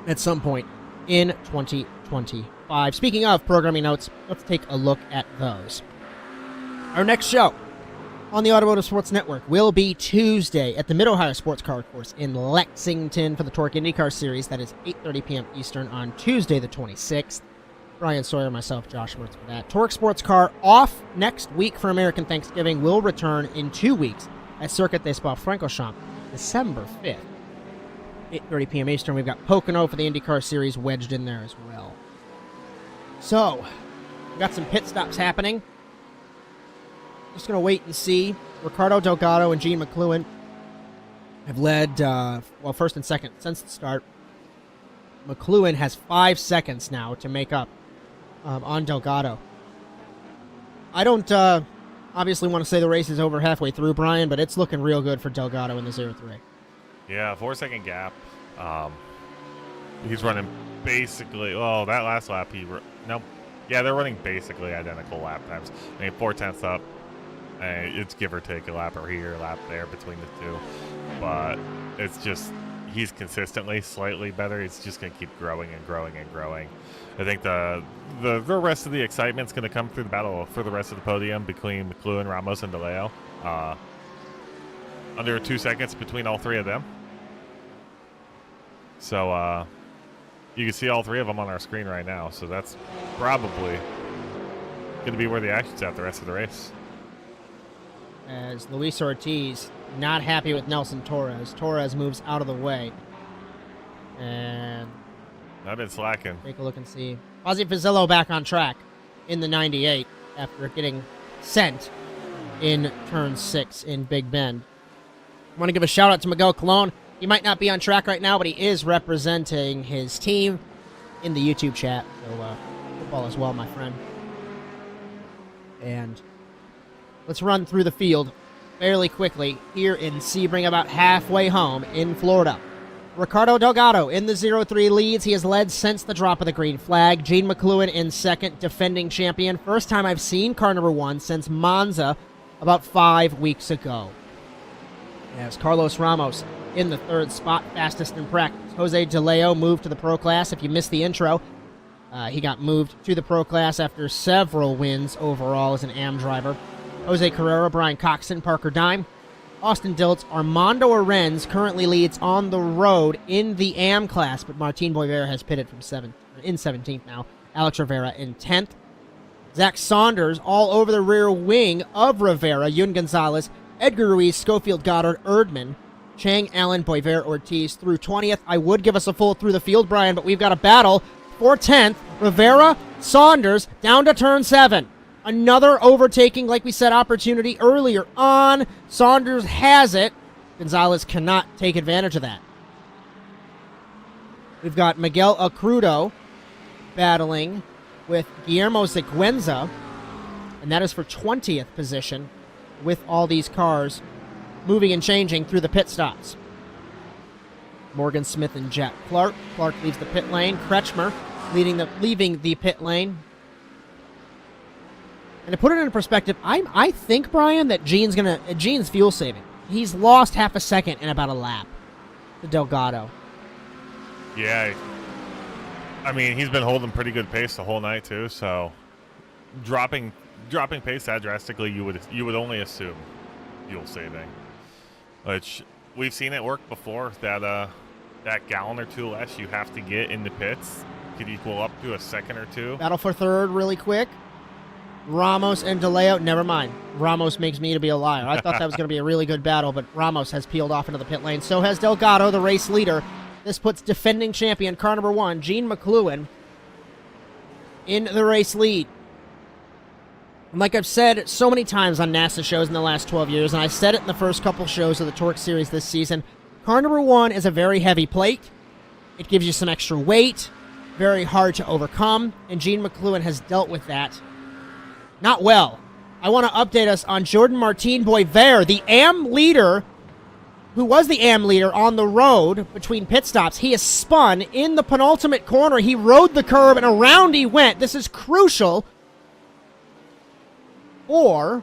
at some point in 2025. Speaking of programming notes, let's take a look at those. Our next show on the Automotive Sports Network will be Tuesday at the Mid-Ohio Sports Car Course in Lexington for the TORQ IndyCar Series. That is 8:30 p.m. Eastern on Tuesday the 26th. Bryan, Sawyer, myself, Josh Mertz for that. TORQ Sports Car off next week for American Thanksgiving. Will return in 2 weeks at Circuit des Spa-Francorchamps, December 5th. 8:30 p.m. Eastern. We've got Pocono for the IndyCar Series wedged in there as well. So, we've got some pit stops happening. Just going to wait and see. Ricardo Delgado and Gene McLuhan have led, first and second since the start. McLuhan has 5 seconds now to make up on Delgado. I don't obviously want to say the race is over halfway through, Bryan, but it's looking real good for Delgado in the 0-3. Yeah, 4-second gap. He's running basically, that last lap yeah, they're running basically identical lap times. I mean, 4/10 up. It's give or take a lap or here, a lap there between the two. But it's just, he's consistently slightly better. It's just going to keep growing and growing and growing. I think the rest of the excitement's going to come through the battle for the rest of the podium between McLuhan, Ramos, and Doleo. Under 2 seconds between all three of them. So you can see all three of them on our screen right now. So that's probably going to be where the action's at the rest of the race. As Luis Ortiz not happy with Nelson Torres. Torres moves out of the way. And I've been slacking. Take a look and see. Ozzie Pizzillo back on track in the 98 after getting sent in turn 6 in Big Bend. I want to give a shout out to Miguel Colon. He might not be on track right now, but he is representing his team in the YouTube chat. So football as well, my friend. And let's run through the field fairly quickly here in Sebring, about halfway home in Florida. Ricardo Delgado in the 0-3 leads. He has led since the drop of the green flag. Gene McLuhan in second, defending champion. First time I've seen car number 1 since Monza about 5 weeks ago. As Carlos Ramos in the 3rd spot, fastest in practice. Jose Doleo moved to the Pro Class. If you missed the intro, he got moved to the Pro Class after several wins overall as an AM driver. Jose Carrera, Brian Coxon, Parker Dime, Austin Diltz, Armando Arenz currently leads on the road in the AM class, but Martin Boivera has pitted from 17th now. Alex Rivera in 10th. Zach Saunders all over the rear wing of Rivera. Yun Gonzalez, Edgar Ruiz, Schofield, Goddard, Erdman, Chang, Allen, Boivera, Ortiz through 20th. I would give us a full through the field, Bryan, but we've got a battle for 10th. Rivera, Saunders, down to turn 7. Another overtaking, like we said, opportunity earlier on. Saunders has it. Gonzalez cannot take advantage of that. We've got Miguel Acrudo battling with Guillermo Siguenza, and that is for 20th position with all these cars moving and changing through the pit stops. Morgan Smith and Jack Clark. Clark leaves the pit lane. Kretschmer leaving the pit lane. And to put it in perspective, I think, Bryan, that Gene's fuel saving. He's lost half a second in about a lap to Delgado. Yeah, I mean, he's been holding pretty good pace the whole night too. So dropping pace that drastically, you would only assume fuel saving, which we've seen it work before. That gallon or two less you have to get in the pits could equal up to a second or two. Battle for third, really quick. Ramos and Doleo, never mind. Ramos makes me to be a liar. I thought that was going to be a really good battle, but Ramos has peeled off into the pit lane. So has Delgado, the race leader. This puts defending champion, car number 1, Gene McLuhan, in the race lead. And like I've said so many times on NASA shows in the last 12 years, and I said it in the first couple shows of the TORQ series this season, car number 1 is a very heavy plate. It gives you some extra weight, very hard to overcome, and Gene McLuhan has dealt with that not well. I want to update us on Jordan Martin Boivera, the AM leader, who was the AM leader on the road between pit stops. He is spun in the penultimate corner. He rode the curb and around he went. This is crucial for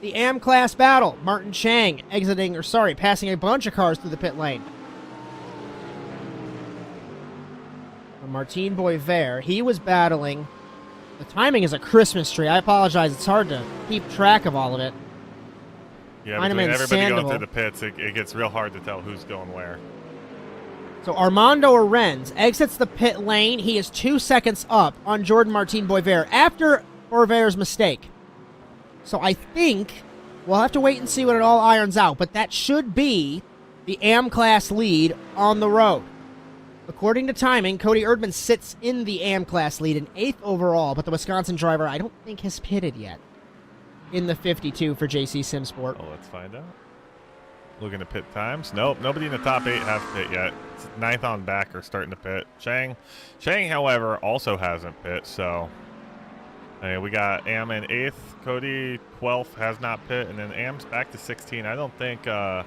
the AM class battle. Martin Chang passing a bunch of cars through the pit lane. Martin Boisvert. He was battling. The timing is a Christmas tree. I apologize. It's hard to keep track of all of it. Yeah, Heinemann, between everybody going Sandoval. through the pits, it gets real hard to tell who's going where. So Armando Arenz exits the pit lane. He is 2 seconds up on Jordan Martin Boisvert after Boisvert's mistake. So I think we'll have to wait and see when it all irons out, but that should be the AM class lead on the road. According to timing, Cody Erdman sits in the AM class lead in 8th overall, but the Wisconsin driver I don't think has pitted yet in the 52 for JC Simsport. Oh, let's find out. Looking at pit times. Nope, nobody in the top 8 have pit yet. It's 9th on back are starting to pit. Chang, however, also hasn't pit, so we got Am in 8th. Cody 12th has not pit, and then Am's back to 16. I don't think they're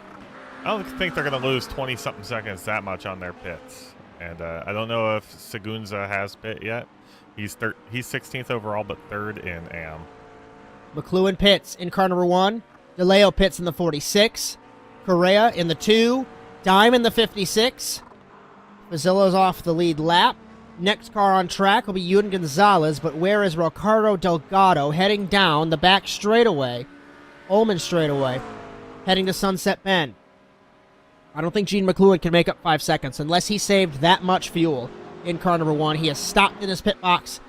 going to lose 20-something seconds that much on their pits. And I don't know if Segunza has pit yet. He's 16th overall, but 3rd in Am. McLuhan pits in car number 1. Doleo pits in the 46. Correa in the 2. Dime in the 56. Fazzillo's off the lead lap. Next car on track will be Ewan Gonzalez, but where is Ricardo Delgado heading down the back straightaway? Ullman straightaway, heading to Sunset Bend. I don't think Gene McLuhan can make up 5 seconds unless he saved that much fuel in car number 1. He has stopped in his pit box.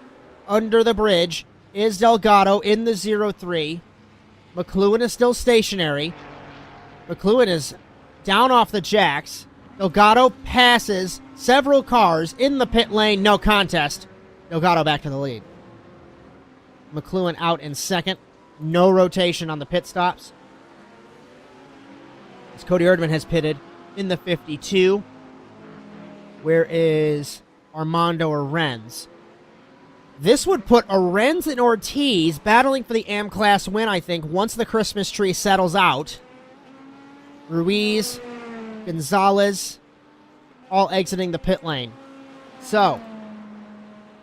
Under the bridge is Delgado in the 0-3. McLuhan is still stationary. McLuhan is down off the jacks. Delgado passes several cars in the pit lane. No contest. Delgado back to the lead. McLuhan out in 2nd. No rotation on the pit stops. As Cody Erdman has pitted in the 52. Where is Armando Arenz? This would put Arenz and Ortiz battling for the AM class win, I think, once the Christmas tree settles out. Ruiz, Gonzalez, all exiting the pit lane. So,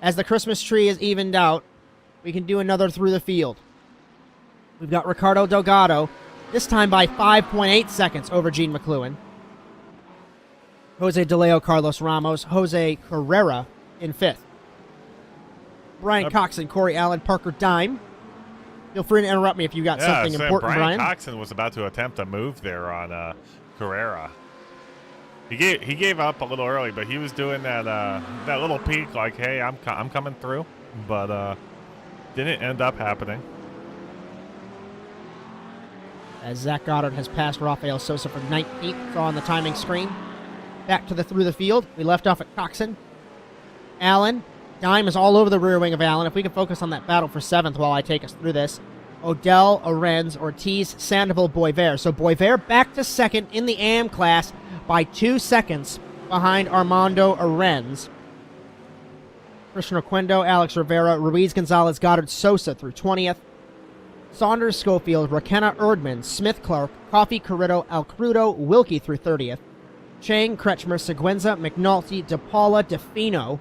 as the Christmas tree is evened out, we can do another through the field. We've got Ricardo Delgado, this time by 5.8 seconds over Gene McLuhan. Jose Doleo, Carlos Ramos, Jose Carrera in 5th. Brian Coxon, Corey Allen, Parker Dime. Feel free to interrupt me if you got something important, Brian. Coxon was about to attempt a move there on Carrera. He gave up a little early, but he was doing that little peek like, hey, I'm coming through, but didn't end up happening. As Zach Goddard has passed Rafael Sosa for 19th, saw on the timing screen. Back to the through the field. We left off at Coxon. Allen. Dime is all over the rear wing of Allen. If we can focus on that battle for 7th while I take us through this. Odell, Arenz, Ortiz, Sandoval, Boisvert. So Boisvert back to 2nd in the AM class by 2 seconds behind Armando Arenz. Christian Oquendo, Alex Rivera, Ruiz, Gonzalez, Goddard, Sosa through 20th. Saunders, Schofield, Rakenna, Erdman, Smith, Clark, Coffey, Carrito, Alcrudo, Wilkie through 30th. Chang, Kretschmer, Seguenza, McNulty, DePaula, DeFino,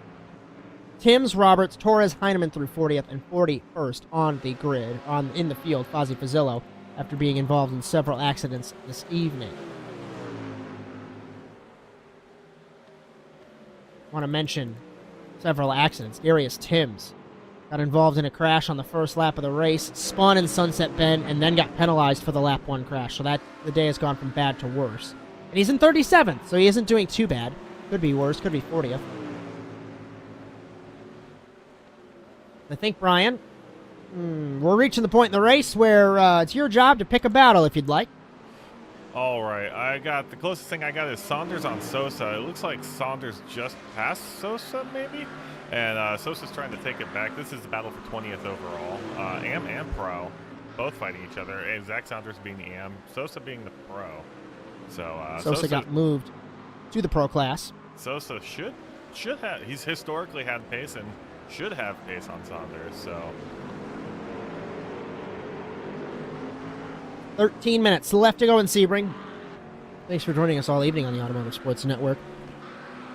Timms, Roberts, Torres, Heinemann through 40th and 41st on the grid, in the field, Fozzie Fazzillo, after being involved in several accidents this evening. Want to mention several accidents. Darius Timms got involved in a crash on the first lap of the race, spun in Sunset Bend, and then got penalized for the lap 1 crash. So that the day has gone from bad to worse. And he's in 37th, so he isn't doing too bad. Could be worse, could be 40th. I think, Brian, we're reaching the point in the race where it's your job to pick a battle if you'd like. All right, the closest thing I got is Saunders on Sosa. It looks like Saunders just passed Sosa, maybe? And Sosa's trying to take it back. This is the battle for 20th overall. AM and Pro, both fighting each other. And Zach Saunders being the AM, Sosa being the Pro. So Sosa got moved to the Pro class. Sosa should have. He's historically had pace and should have pace on Saunders. So 13 minutes left to go in Sebring. Thanks for joining us all evening on the Automotive Sports Network.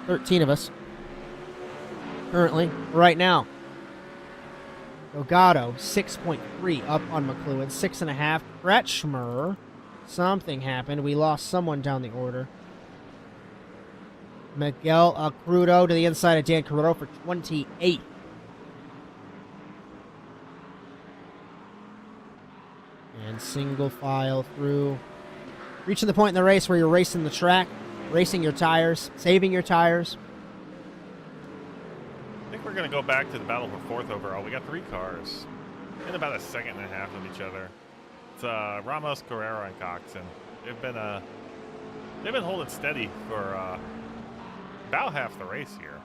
13 of us. Currently, right now. Delgado, 6.3 up on McLuhan. 6.5. Kretschmer. Something happened. We lost someone down the order. Miguel Colon to the inside of Dan Carrero for 28th. And single file through. Reaching the point in the race where you're racing the track, racing your tires, saving your tires. I think we're going to go back to the battle for 4th overall. We got 3 cars in about a second and a half of each other. It's Ramos, Carrera, and Coxon. They've been holding steady for about half the race here.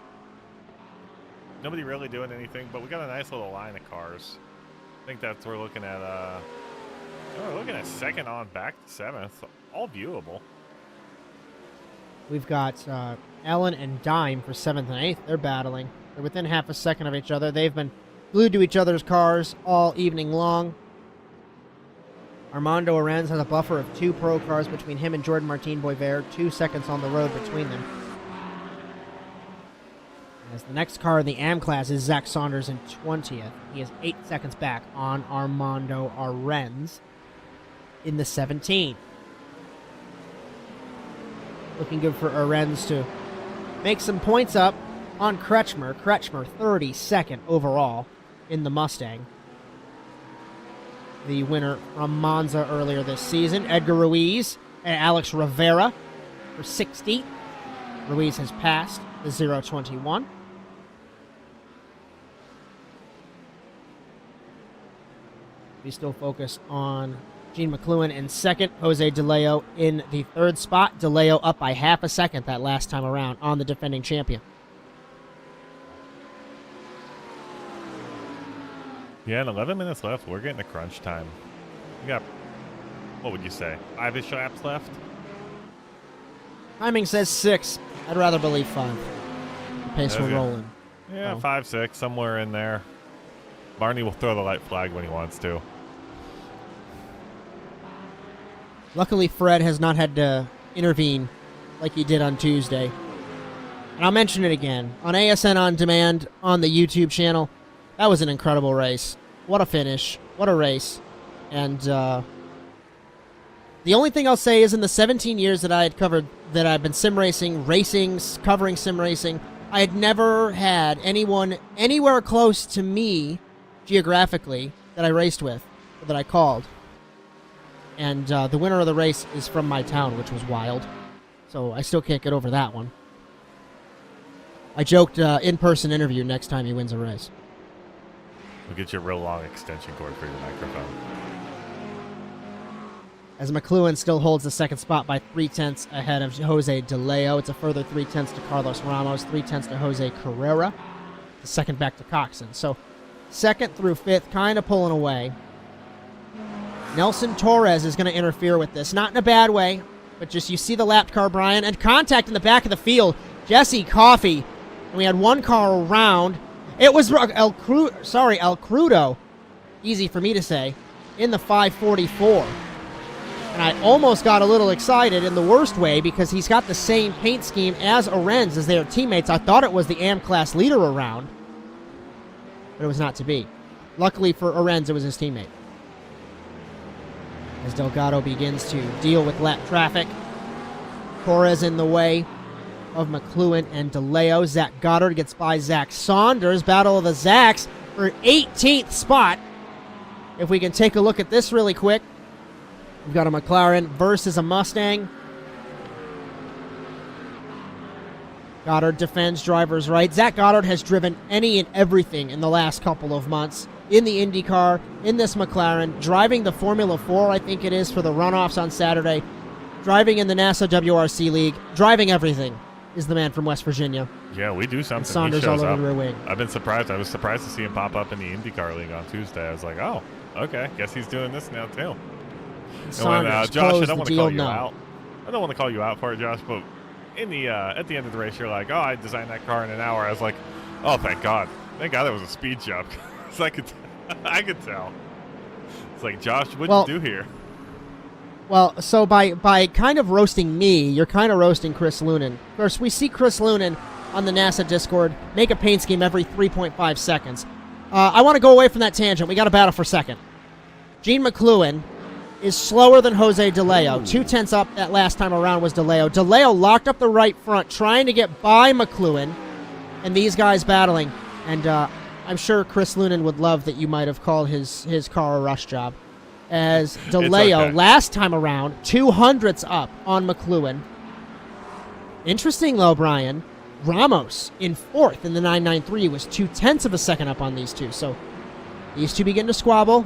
Nobody really doing anything, but we got a nice little line of cars. I think that's we're looking at. We're looking at second on back to 7th, all viewable. We've got Allen and Dime for 7th and 8th. They're battling. They're within half a second of each other. They've been glued to each other's cars all evening long. Armando Arenz has a buffer of 2 pro cars between him and Jordan Martin Boisvert. 2 seconds on the road between them. As the next car in the AM class is Zach Saunders in 20th. He is 8 seconds back on Armando Arenz in the 17. Looking good for Arenz to make some points up on Kretschmer. Kretschmer 32nd overall in the Mustang. The winner from Monza earlier this season, Edgar Ruiz and Alex Rivera for 60th. Ruiz has passed the 0.21. We still focus on Gene McLuhan in 2nd, Jose Doleo in the 3rd spot. Doleo up by half a second that last time around on the defending champion. Yeah, and 11 minutes left. We're getting to crunch time. We got, what would you say, 5-ish laps left? Timing says 6. I'd rather believe 5. The pace will roll in. Yeah, 5, 6, somewhere in there. Barney will throw the light flag when he wants to. Luckily, Fred has not had to intervene like he did on Tuesday. And I'll mention it again. On ASN On Demand, on the YouTube channel, that was an incredible race. What a finish. What a race. And the only thing I'll say is in the 17 years that I had covered, that I've been sim racing, covering sim racing, I had never had anyone anywhere close to me geographically that I raced with, or that I called. And the winner of the race is from my town, which was wild. So I still can't get over that one. I joked in-person interview next time he wins a race. We'll get you a real long extension cord for your microphone. As McLuhan still holds the 2nd spot by 3/10 ahead of Jose Doleo. It's a further 3/10 to Carlos Ramos, 3/10 to Jose Carrera, the 2nd back to Coxon. So 2nd through 5th kind of pulling away. Nelson Torres is going to interfere with this. Not in a bad way, but just you see the lapped car, Bryan, and contact in the back of the field. Jesse Coffey. And we had one car around. It was El Crudo. Easy for me to say. In the 544. And I almost got a little excited in the worst way because he's got the same paint scheme as Arenz as their teammates. I thought it was the AM class leader around. But it was not to be. Luckily for Arenz, it was his teammate. As Delgado begins to deal with lap traffic. Torres in the way of McLuhan and Doleo. Zach Goddard gets by Zach Saunders. Battle of the Zacks for 18th spot. If we can take a look at this really quick. We've got a McLaren versus a Mustang. Goddard defends driver's right. Zach Goddard has driven any and everything in the last couple of months. In the IndyCar, in this McLaren, driving the Formula 4, I think it is, for the runoffs on Saturday, driving in the NASA WRC League, driving everything, is the man from West Virginia. Yeah, we do something. And Saunders he shows all over up. the rear wing. I've been surprised. I was surprised to see him pop up in the IndyCar League on Tuesday. I was like, oh, okay, guess he's doing this now too. Saunders And Josh, I don't want to call you out. I don't want to call you out for it, Josh, but in the at the end of the race, you're like, oh, I designed that car in an hour. I was like, oh, thank God. Thank God that was a speed jump. So I could tell. It's like, Josh, what'd you do here? Well, so by kind of roasting me, you're kind of roasting Chris Lunan. Of course, we see Chris Lunan on the NASA Discord make a paint scheme every 3.5 seconds. I want to go away from that tangent. We got to battle for second. Gene McLuhan is slower than Jose Doleo. 2/10 up that last time around was Doleo. Doleo locked up the right front, trying to get by McLuhan, and these guys battling. And I'm sure Chris Lunan would love that you might have called his car a rush job. As Doleo, last time around, 200ths up on McLuhan. Interesting, though, Bryan. Ramos in 4th in the 993 was 2/10 of a second up on these two. So these two begin to squabble.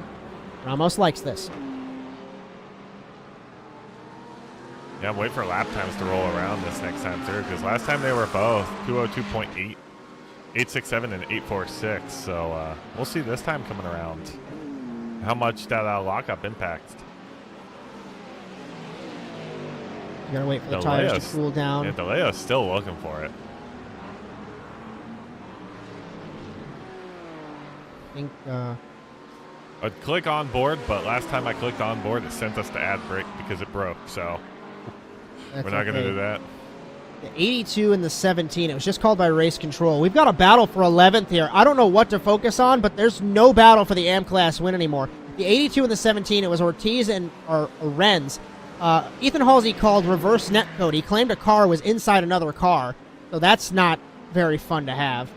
Ramos likes this. Yeah, I'm waiting for lap times to roll around this next time through, because last time they were both 202.8, 867, and 846. So we'll see this time coming around how much that lockup impacts. You gotta wait for the tires to cool down. Yeah, Deleo's still looking for it. I think I'd click on board, but last time I clicked on board, it sent us to add brake because it broke. So we're not going to do that. The 82 and the 17, it was just called by race control. We've got a battle for 11th here. I don't know what to focus on, but there's no battle for the AM class win anymore. The 82 and the 17, it was Ortiz and Renz. Ethan Halsey called reverse net code. He claimed a car was inside another car, so that's not very fun to have.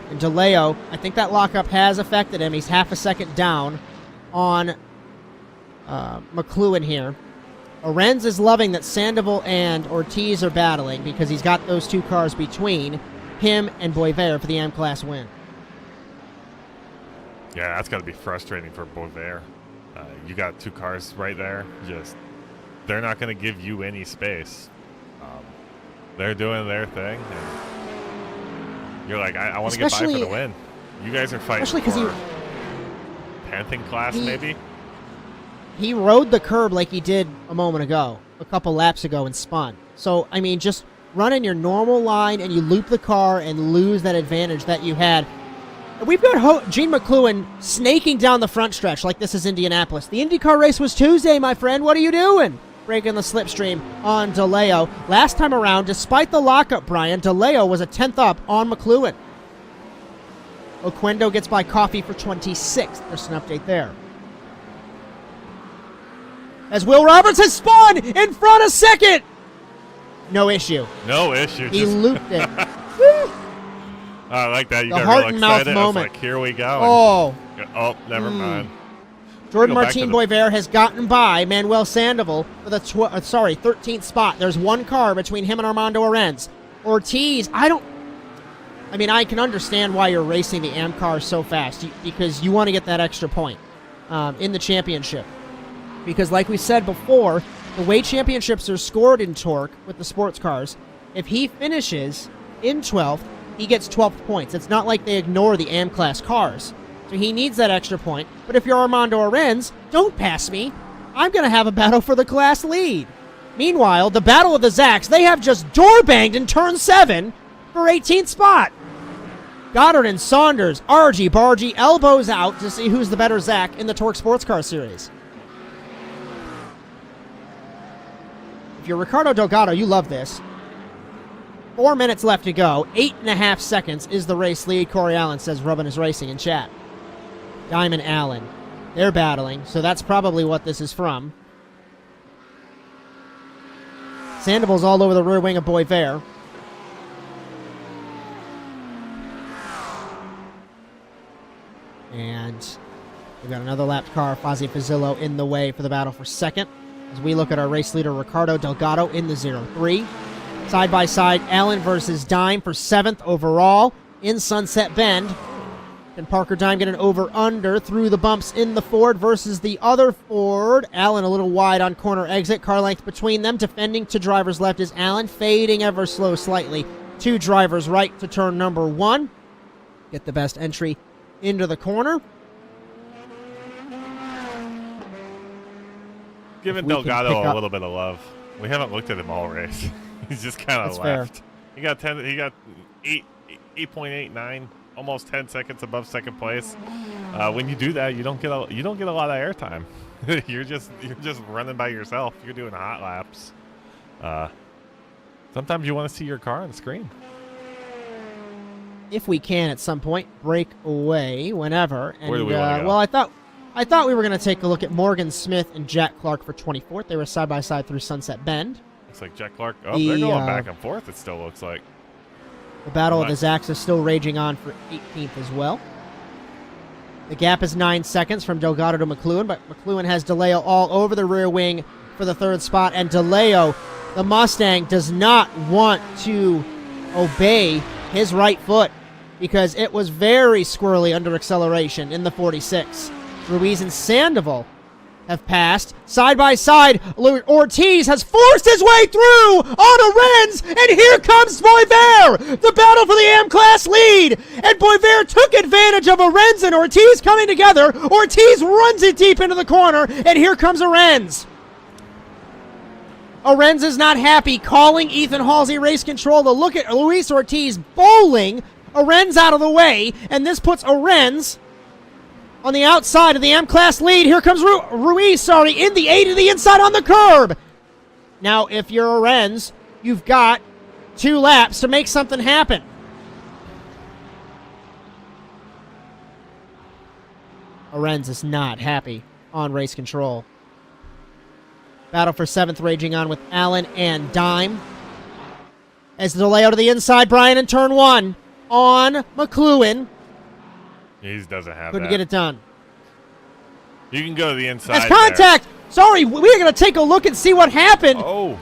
And Doleo, I think that lockup has affected him. He's half a second down on McLuhan here. Renz is loving that Sandoval and Ortiz are battling because he's got those two cars between him and Boisvert for the AM class win. Yeah, that's got to be frustrating for Boisvert. You got two cars right there. They're not going to give you any space. They're doing their thing. And you're like, I want to get by for the win. You guys are fighting for 10th in class, maybe? He rode the curb like he did a moment ago, a couple laps ago, and spun. So, I mean, just run in your normal line and you loop the car and lose that advantage that you had. We've got Gene McLuhan snaking down the front stretch like this is Indianapolis. The IndyCar race was Tuesday, my friend. What are you doing? Breaking the slipstream on Doleo. Last time around, despite the lockup, Bryan, Doleo was a 10th up on McLuhan. Oquendo gets by Coffee for 26th. There's an update there. As Will Roberts has spun in front of second. No issue. No issue. He looped it. I like that. You the got heart real and mouth excited. moment. I was like, here we go. Oh, never mind. Jordan Martin Boisvert has gotten by Manuel Sandoval for the 13th spot. There's one car between him and Armando Arens. Ortiz, I can understand why you're racing the AM car so fast because you want to get that extra point in the championship. Because like we said before, the way championships are scored in TORQ with the sports cars, if he finishes in 12th, he gets 12 points. It's not like they ignore the AM class cars. So he needs that extra point. But if you're Armando Arens, don't pass me. I'm going to have a battle for the class lead. Meanwhile, the Battle of the Zacks, they have just door banged in turn 7 for 18th spot. Goddard and Saunders, argy-bargy, elbows out to see who's the better Zack in the TORQ Sports Car Series. If you're Ricardo Delgado, you love this. 4 minutes left to go. 8.5 seconds is the race lead. Corey Allen says Rubbin is racing in chat. Diamond Allen. They're battling, so that's probably what this is from. Sandoval's all over the rear wing of Boisvert. And we've got another lapped car, Fazio Fazzillo, in the way for the battle for second. As we look at our race leader, Ricardo Delgado, in the 0-3. Side by side, Allen versus Dime for 7th overall in Sunset Bend. Can Parker Dime get an over-under through the bumps in the Ford versus the other Ford? Allen a little wide on corner exit. Car length between them. Defending to driver's left is Allen. Fading ever slow slightly to driver's right to turn number 1. Get the best entry into the corner. Giving Delgado a little bit of love. We haven't looked at him all race. He's just kind of left. Fair. He got 8.89, almost 10 seconds above second place. When you do that, you don't get a lot of airtime. you're just running by yourself. You're doing hot laps. Sometimes you want to see your car on the screen. If we can at some point break away whenever. And where do we want to go? well, I thought we were going to take a look at Morgan Smith and Jack Clark for 24th. They were side by side through Sunset Bend. Looks like Jack Clark. Oh, they're going back and forth, it still looks like. The battle of the Zacks is still raging on for 18th as well. The gap is 9 seconds from Delgado to McLuhan, but McLuhan has Doleo all over the rear wing for the third spot, and Doleo, the Mustang, does not want to obey his right foot because it was very squirrely under acceleration in the 46. Ruiz and Sandoval have passed side by side. Ortiz has forced his way through on a Renz, and here comes Boisvert. The battle for the AM-Class lead, and Boisvert took advantage of a Renz and Ortiz coming together. Ortiz runs it deep into the corner, and here comes a Renz. Arenz is not happy, calling Ethan Halsey race control to look at Luis Ortiz bowling Arenz out of the way, and this puts Arenz on the outside of the M-Class lead. Here comes Ruiz, in the 8 to the inside on the curb. Now, if you're Arenz, you've got 2 laps to make something happen. Arenz is not happy on race control. Battle for 7th raging on with Allen and Dime. As the layout to the inside, Bryan in turn 1 on McLuhan. He doesn't have Couldn't that. get it done. You can go to the inside. That's contact! There. Sorry, we're going to take a look and see what happened. Oh.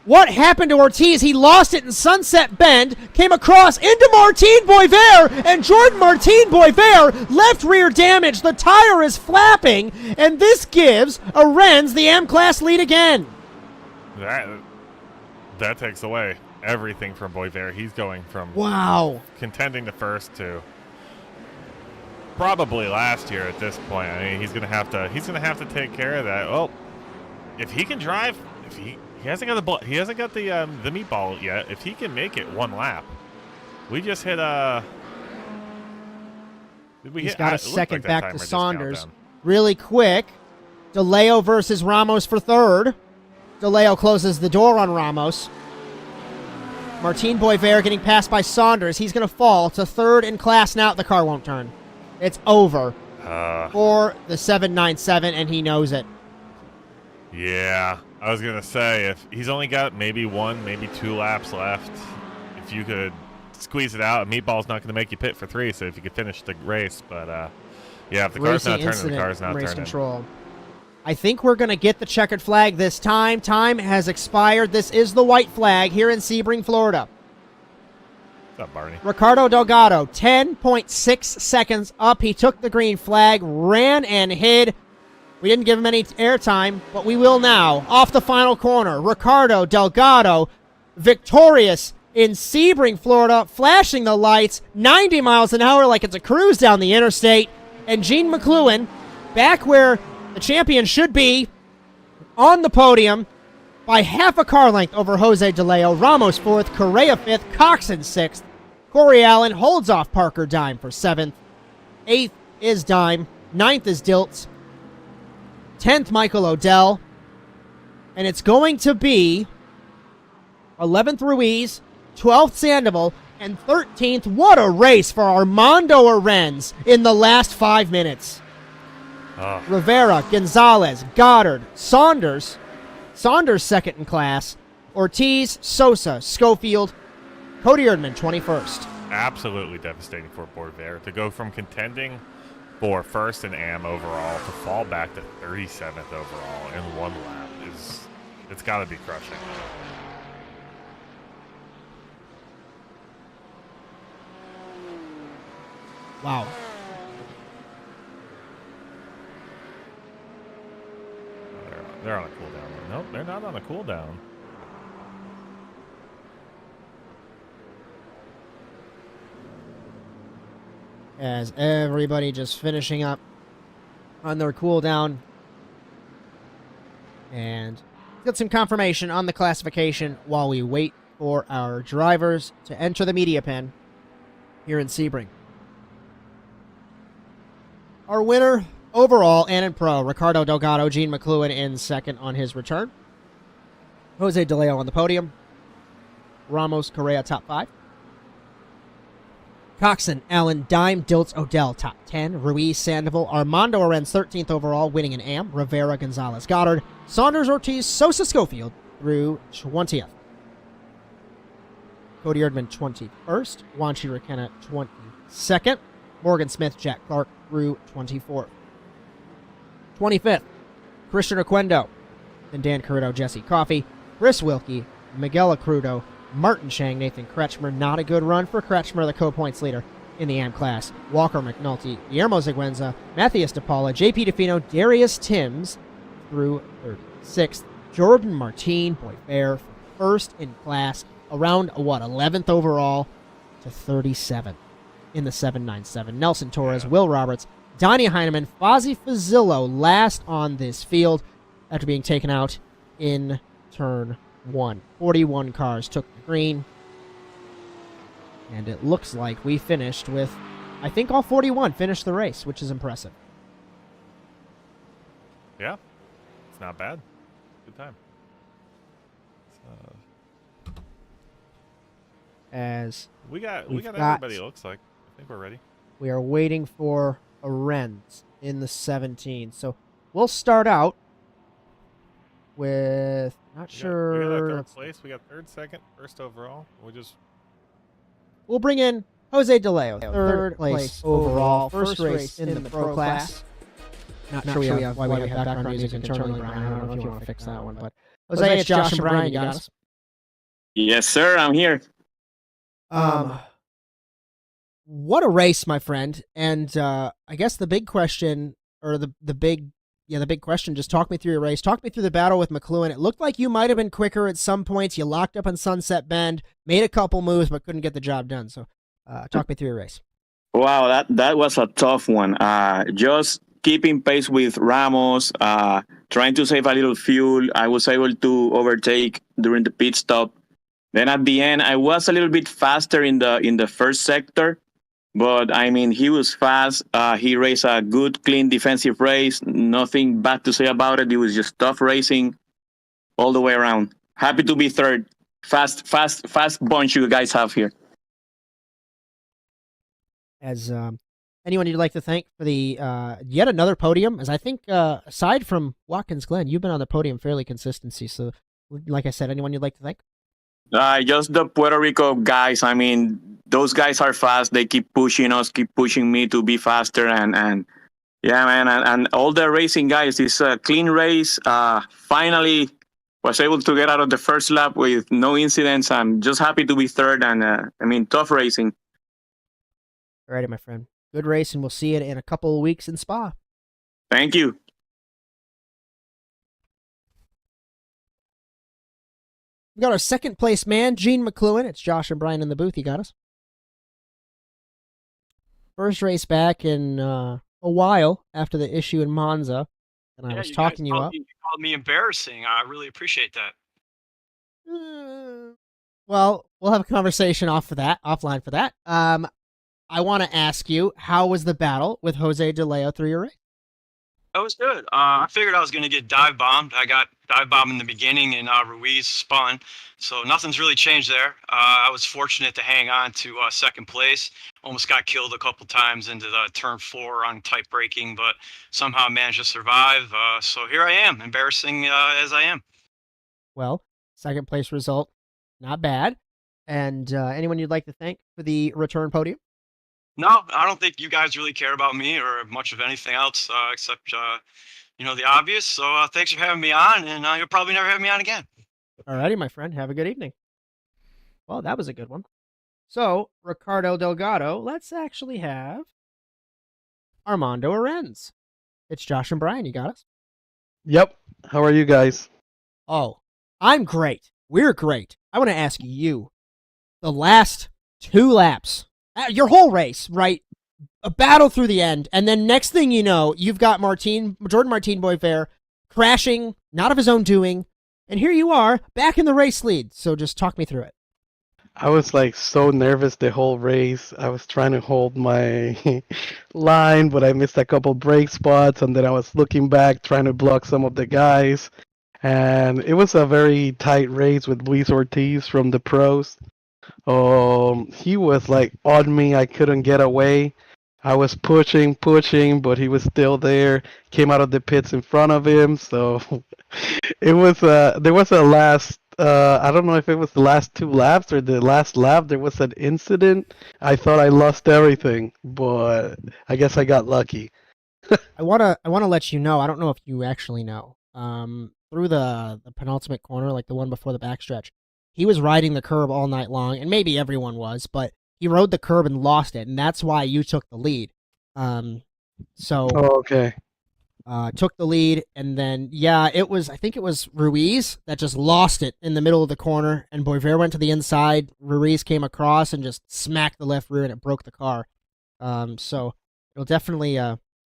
What happened to Ortiz? He lost it in Sunset Bend, came across into Martin Boisvert, and Jordan Martin Boisvert, left rear damage. The tire is flapping, and this gives Arenz the M-Class lead again. That takes away everything from Boisvert. He's going from contending to first to probably last year at this point. I mean, he's gonna have to take care of that. Well, if he can drive, if he hasn't got the meatball yet. If he can make it 1 lap, we just hit He's got a second back to Saunders. Really quick, Doleo versus Ramos for 3rd. Doleo closes the door on Ramos. Martin Boisvert getting passed by Saunders. He's going to fall to 3rd in class now. The car won't turn. It's over for the 797, and he knows it. Yeah, I was going to say, if he's only got maybe 1, maybe 2 laps left, if you could squeeze it out, a meatball's not going to make you pit for 3, so if you could finish the race. But, yeah, if the car's not turning, the car's not turning. Control. I think we're going to get the checkered flag this time. Time has expired. This is the white flag here in Sebring, Florida. What's up, Barney? Ricardo Delgado, 10.6 seconds up. He took the green flag, ran and hid. We didn't give him any airtime, but we will now. Off the final corner, Ricardo Delgado, victorious in Sebring, Florida, flashing the lights, 90 miles an hour like it's a cruise down the interstate. And Gene McLuhan, back where the champion should be, on the podium by half a car length over Jose Doleo. Ramos 4th, Correa 5th, Coxon 6th. Corey Allen holds off Parker Dime for 7th. 8th is Dime. 9th is Diltz. 10th, Michael Odell. And it's going to be 11th, Ruiz. 12th, Sandoval. And 13th, what a race for Armando Arenz in the last 5 minutes. Rivera, Gonzalez, Goddard, Saunders. Saunders 2nd in class. Ortiz, Sosa, Schofield, Cody Erdman 21st. Absolutely devastating for Boisvert to go from contending for 1st in AM overall to fall back to 37th overall in 1 lap. It's got to be crushing. Wow. They're on a cooldown. Nope, they're not on a cooldown. As everybody just finishing up on their cooldown. And get some confirmation on the classification while we wait for our drivers to enter the media pen here in Sebring. Our winner overall and in pro, Ricardo Delgado, Gene McLuhan in 2nd on his return. Jose Doleo on the podium. Ramos, Correa top 5. Coxon, Allen, Dime, Diltz, Odell, top 10. Ruiz, Sandoval, Armando Arenz, 13th overall, winning an AM. Rivera, Gonzalez, Goddard, Saunders, Ortiz, Sosa, Schofield through 20th. Cody Erdman, 21st. Wanchi Rakenna, 22nd. Morgan Smith, Jack Clark through 24th. 25th, Christian Oquendo. Then Dan Carrito, Jesse Coffey, Chris Wilkie, Miguel Acrudo, Martin Chang, Nathan Kretschmer. Not a good run for Kretschmer, the co-points leader in the AM class. Walker McNulty, Guillermo Ziguenza, Matthias DePaula, JP DeFino, Darius Timms through 36th. Jordan Martin, Boy Fair, first in class, around 11th overall to 37 in the 797. Nelson Torres, Will Roberts, Donnie Heineman, Fozzie Fazillo last on this field after being taken out in turn 1. 41 cars took the green. And it looks like we finished with, I think all 41 finished the race, which is impressive. Yeah, it's not bad. Good time. As we got everybody, it looks like. I think we're ready. We are waiting for Arenz in the 17. So we'll start out with, not sure. We got third place. We got third, second, first overall. We'll bring in Jose Doleo, third place overall, first race in the pro class. Not sure we have why we have background music internally, Brian. I don't know if you want to fix that one, but Jose, it's Josh and Brian. You got us? Yes, sir. I'm here. What a race, my friend. And I guess the big question, or the big question, just talk me through your race. Talk me through the battle with McLuhan. It looked like you might have been quicker at some points. You locked up on Sunset Bend, made a couple moves, but couldn't get the job done. So talk me through your race. Wow, that was a tough one. Just keeping pace with Ramos, trying to save a little fuel. I was able to overtake during the pit stop. Then at the end, I was a little bit faster in the first sector. But, I mean, he was fast. He raced a good, clean defensive race. Nothing bad to say about it. It was just tough racing all the way around. Happy to be third. Fast bunch you guys have here. As anyone you'd like to thank for the yet another podium, as I think aside from Watkins Glen, you've been on the podium fairly consistently. So, like I said, anyone you'd like to thank? Just the Puerto Rico guys. I mean, those guys are fast. They keep pushing us, keep pushing me to be faster. And yeah, man. And all the racing guys, it's a clean race. Finally was able to get out of the first lap with no incidents. I'm just happy to be third. And I mean, tough racing. All righty, my friend. Good race, and we'll see you in a couple of weeks in Spa. Thank you. We got our second place man, Gene McLuhan. It's Josh and Brian in the booth. You got us. First race back in a while after the issue in Monza, and I was talking you up. You called me embarrassing. I really appreciate that. Well, we'll have a conversation offline for that. I want to ask you, how was the battle with Jose Doleo through your race? That was good. I figured I was going to get dive bombed. I got dive bombed in the beginning, and Ruiz spun. So nothing's really changed there. I was fortunate to hang on to second place. Almost got killed a couple times into the turn 4 on tight braking, but somehow managed to survive. So here I am, embarrassing as I am. Well, second place result, not bad. And anyone you'd like to thank for the return podium? No, I don't think you guys really care about me or much of anything else except, the obvious. So thanks for having me on, and you'll probably never have me on again. All righty, my friend. Have a good evening. Well, that was a good one. So, Ricardo Delgado, let's actually have Armando Arenz. It's Josh and Brian. You got us? Yep. How are you guys? Oh, I'm great. We're great. I want to ask you, the last 2 laps, your whole race, right? A battle through the end, and then next thing you know, you've got Jordan Martin Boyfair crashing, not of his own doing, and here you are, back in the race lead. So just talk me through it. I was so nervous the whole race. I was trying to hold my line, but I missed a couple brake spots, and then I was looking back, trying to block some of the guys. And it was a very tight race with Luis Ortiz from the pros. He was like on me. I couldn't get away. I was pushing, but he was still there. Came out of the pits in front of him, so it was. There was a last. I don't know if it was the last two laps or the last lap. There was an incident. I thought I lost everything, but I guess I got lucky. I wanna let you know. I don't know if you actually know. Through the penultimate corner, like the one before the backstretch, he was riding the curb all night long, and maybe everyone was, but he rode the curb and lost it, and that's why you took the lead. So okay. Took the lead, and then I think it was Ruiz that just lost it in the middle of the corner, and Boisvert went to the inside. Ruiz came across and just smacked the left rear, and it broke the car. So it'll definitely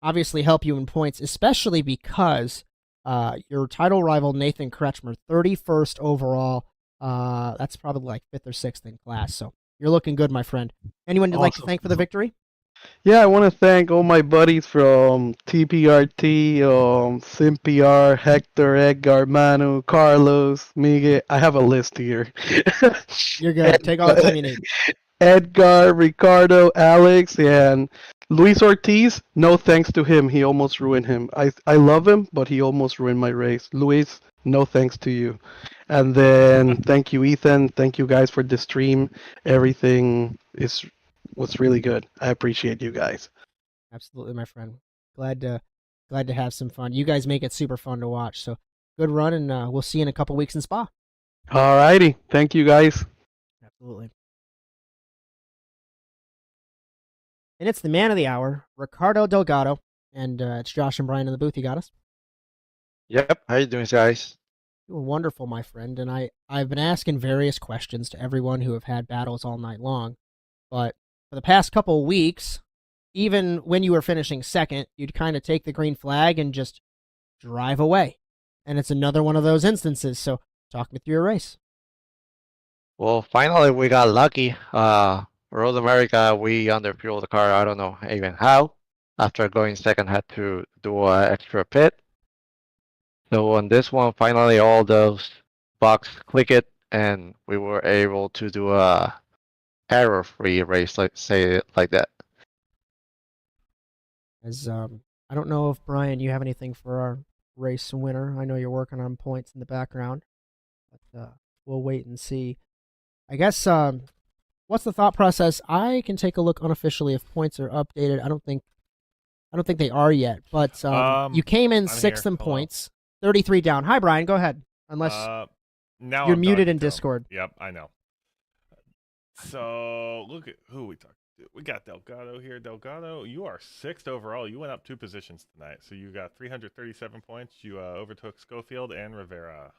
obviously help you in points, especially because your title rival Nathan Kretschmer, 31st overall. That's probably like 5th or 6th in class. So you're looking good, my friend. Anyone you'd like to thank for the victory? Yeah, I want to thank all my buddies from TPRT, SimPR, Hector, Edgar, Manu, Carlos, Miguel. I have a list here. You're good. Take all the time you need. Edgar, Ricardo, Alex, and Luis Ortiz. No thanks to him. He almost ruined him. I love him, but he almost ruined my race. Luis, no thanks to you. And then thank you, Ethan. Thank you guys for the stream. Everything was really good. I appreciate you guys. Absolutely, my friend. Glad to have some fun. You guys make it super fun to watch. So good run, and we'll see you in a couple weeks in Spa. All righty. Thank you, guys. Absolutely. And it's the man of the hour, Ricardo Delgado, and it's Josh and Bryan in the booth. You got us? Yep. How you doing, guys? Doing wonderful, my friend. And I've been asking various questions to everyone who have had battles all night long, but for the past couple of weeks, even when you were finishing second, you'd kind of take the green flag and just drive away. And it's another one of those instances. So talk me through your race. Well, finally we got lucky. Road America, we underfueled the car. I don't know even how. After going second, had to do an extra pit. So on this one, finally all those boxes clicked, and we were able to do a error-free race, say it like that. As I don't know if Bryan, you have anything for our race winner. I know you're working on points in the background, but we'll wait and see. I guess what's the thought process? I can take a look unofficially if points are updated. I don't think they are yet, but you came in 6th in points, 33 down. Hi, Bryan. Go ahead. Unless now you're I'm muted in talking to him. Discord. Yep, I know. So look at who we talked to. We got Delgado here. Delgado, you are 6th overall. You went up 2 positions tonight. So you got 337 points. You overtook Schofield and Rivera.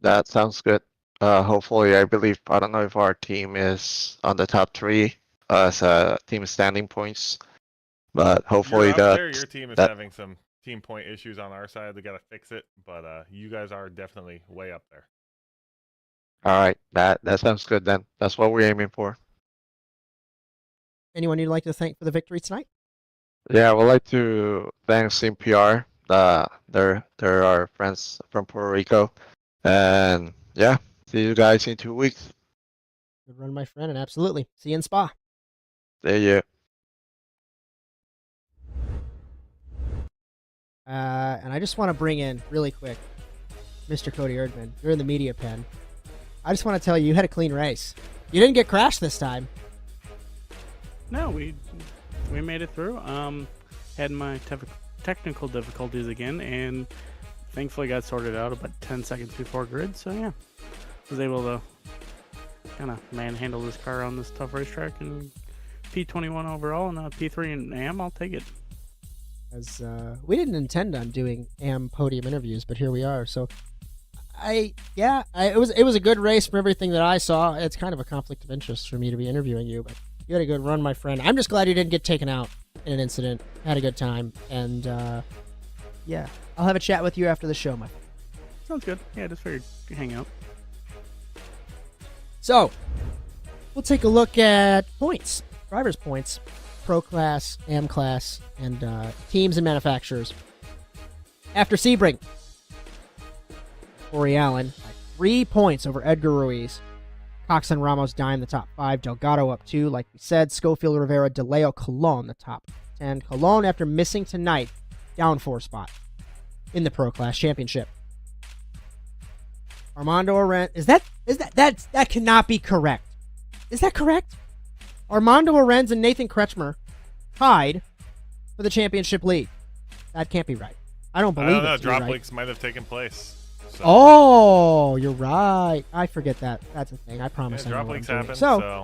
That sounds good. Hopefully, I don't know if our team is on the top 3 as team standing points, but hopefully your team is having some team point issues on our side. We got to fix it, but you guys are definitely way up there. All right, that sounds good then. That's what we're aiming for. Anyone you'd like to thank for the victory tonight? Yeah, I would like to thank CMPR. They're our friends from Puerto Rico, and yeah, see you guys in 2 weeks. Good run, my friend, and absolutely see you in Spa. See you. And I just want to bring in really quick, Mr. Cody Erdman. You're in the media pen. I just want to tell you, you had a clean race. You didn't get crashed this time. No, we made it through. Had my technical difficulties again, and thankfully got sorted out about 10 seconds before grid. So yeah, was able to kind of manhandle this car on this tough racetrack, and P21 overall and P3 in AM. I'll take it. As we didn't intend on doing AM podium interviews, but here we are. So it was a good race from everything that I saw. It's kind of a conflict of interest for me to be interviewing you, but you had a good run, my friend. I'm just glad you didn't get taken out in an incident. Had a good time, and yeah, I'll have a chat with you after the show, my friend. Sounds good. Yeah, just figured you hang out. So we'll take a look at points, drivers' points, Pro Class, AM Class, and teams and manufacturers. After Sebring, Corey Allen, 3 points over Edgar Ruiz. Cox and Ramos dime the top 5. Delgado up 2, like we said. Schofield, Rivera, Doleo, Colon the top 10. Colon, after missing tonight, down 4 spots in the Pro Class Championship. Armando Arenz, that cannot be correct. Is that correct? Armando Arenz and Nathan Kretschmer tied for the championship lead. That can't be right. I don't believe it. I don't know. Drop right. leaks might have taken place. So. Oh, you're right. I forget that. That's a thing. I promise. Yeah, I know drop what leaks I'm doing. happen. So,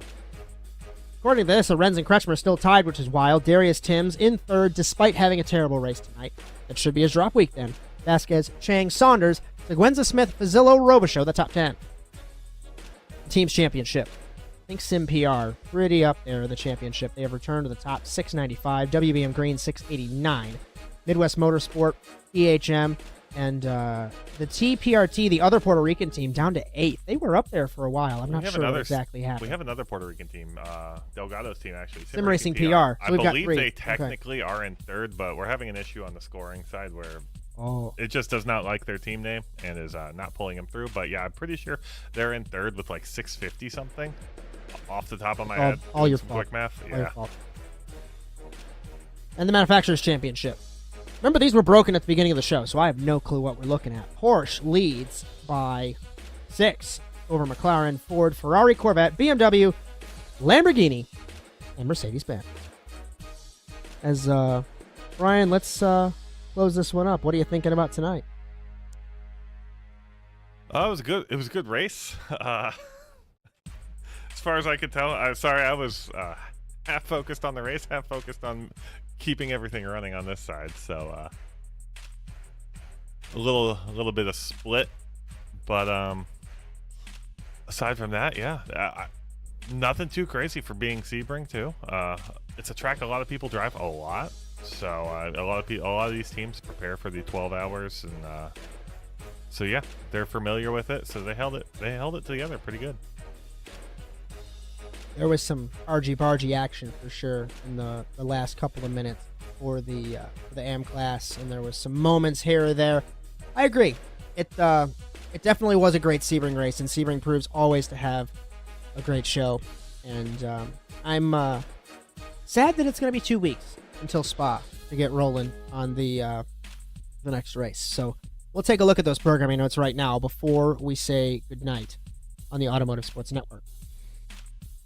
according to this, Arenz and Kretschmer are still tied, which is wild. Darius Timms in third, despite having a terrible race tonight. That should be his drop week then. Vasquez, Chang, Saunders, Seguenza Smith, Fazzillo, Robichaux, the top 10. Team's championship. I think Sim PR, pretty up there in the championship. They have returned to the top 695. WBM Green, 689. Midwest Motorsport, EHM, and the TPRT, the other Puerto Rican team, down to 8th. They were up there for a while. I'm not sure what exactly happened. We have another Puerto Rican team, Delgado's team, actually. Sim Racing PR. So I we've got believe 3. they technically are in third, but we're having an issue on the scoring side where it just does not like their team name and is not pulling them through. But yeah, I'm pretty sure they're in third with like 650 something off the top of my head. All your fault. Quick math. All your fault. And the Manufacturers Championship. Remember, these were broken at the beginning of the show, so I have no clue what we're looking at. Porsche leads by 6 over McLaren, Ford, Ferrari, Corvette, BMW, Lamborghini, and Mercedes-Benz. As Bryan, let's close this one up. What are you thinking about tonight? It was good. It was a good race. As far as I could tell, I was half focused on the race, half focused on keeping everything running on this side. So a little bit of split, but aside from that, yeah, nothing too crazy for being Sebring too. It's a track a lot of people drive a lot, so a lot of these teams prepare for the 12 hours, and so yeah, they're familiar with it, so they held it together pretty good. There was some argy-bargy action for sure in the last couple of minutes for the AM class, and there was some moments here or there. I agree. It definitely was a great Sebring race, and Sebring proves always to have a great show. And I'm sad that it's going to be 2 weeks until Spa to get rolling on the next race. So we'll take a look at those programming notes right now before we say goodnight on the Automotive Sports Network.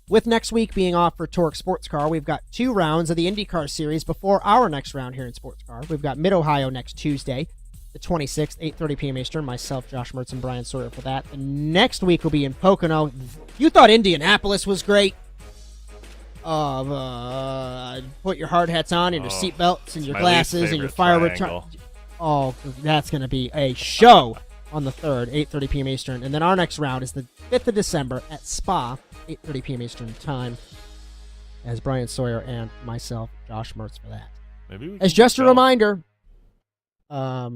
With next week being off for TORQ Sports Car, we've got 2 rounds of the IndyCar Series before our next round here in Sports Car. We've got Mid-Ohio next Tuesday, the 26th, 8:30 p.m. Eastern. Myself, Josh Mertz, and Bryan Sawyer for that. And next week will be in Pocono. You thought Indianapolis was great? Put your hard hats on and your seatbelts and your glasses and your fire retardant. Oh, that's going to be a show on the 3rd, 8:30 p.m. Eastern. And then our next round is the 5th of December at Spa, 8:30 p.m. Eastern time, as Bryan Sawyer and myself, Josh Mertz, for that. As just a reminder, I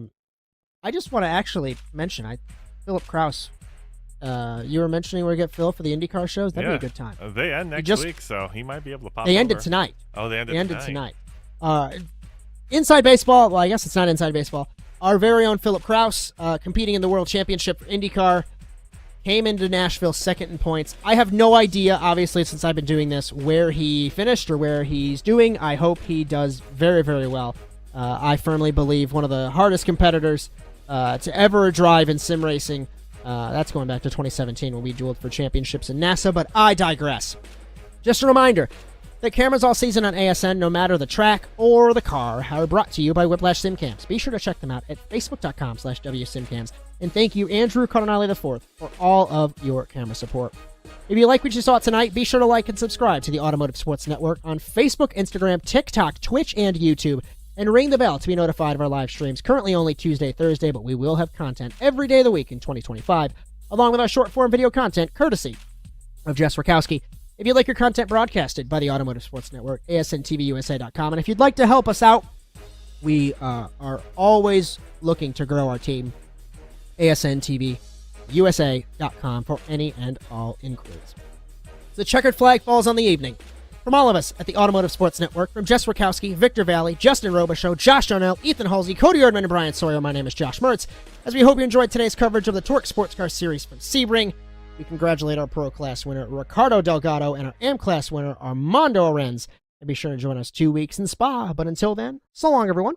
just want to actually mention, Philip Kraus, you were mentioning where to get Phil for the IndyCar shows. That'd be a good time. They end next week, so he might be able to pop They over. ended tonight. Oh, they ended tonight. Inside Baseball, well, I guess it's not Inside Baseball. Our very own Philip Kraus, competing in the World Championship for IndyCar, came into Nashville second in points. I have no idea, obviously, since I've been doing this, where he finished or where he's doing. I hope he does very, very well. I firmly believe one of the hardest competitors to ever drive in sim racing. That's going back to 2017 when we dueled for championships in NASA, but I digress. Just a reminder that cameras all season on ASN, no matter the track or the car, are brought to you by Whiplash SimCams. Be sure to check them out at facebook.com/WSimCams. And thank you, Andrew Cardinale IV, for all of your camera support. If you like what you saw tonight, be sure to like and subscribe to the Automotive Sports Network on Facebook, Instagram, TikTok, Twitch, and YouTube. And ring the bell to be notified of our live streams. Currently only Tuesday, Thursday, but we will have content every day of the week in 2025, along with our short-form video content, courtesy of Jess Rakowski. If you'd like your content broadcasted by the Automotive Sports Network, ASNTVUSA.com. And if you'd like to help us out, we are always looking to grow our team. ASNTVUSA.com for any and all inquiries. The checkered flag falls on the evening. From all of us at the Automotive Sports Network, from Jess Rakowski, Victor Valley, Justin Robichaux, Josh Darnell, Ethan Halsey, Cody Erdman, and Bryan Sawyer, my name is Josh Mertz. As we hope you enjoyed today's coverage of the TORQ Sports Car Series from Sebring, We congratulate our Pro Class winner, Ricardo Delgado, and our AM Class winner, Armando Arenz. And be sure to join us 2 weeks in Spa. But until then, so long, everyone.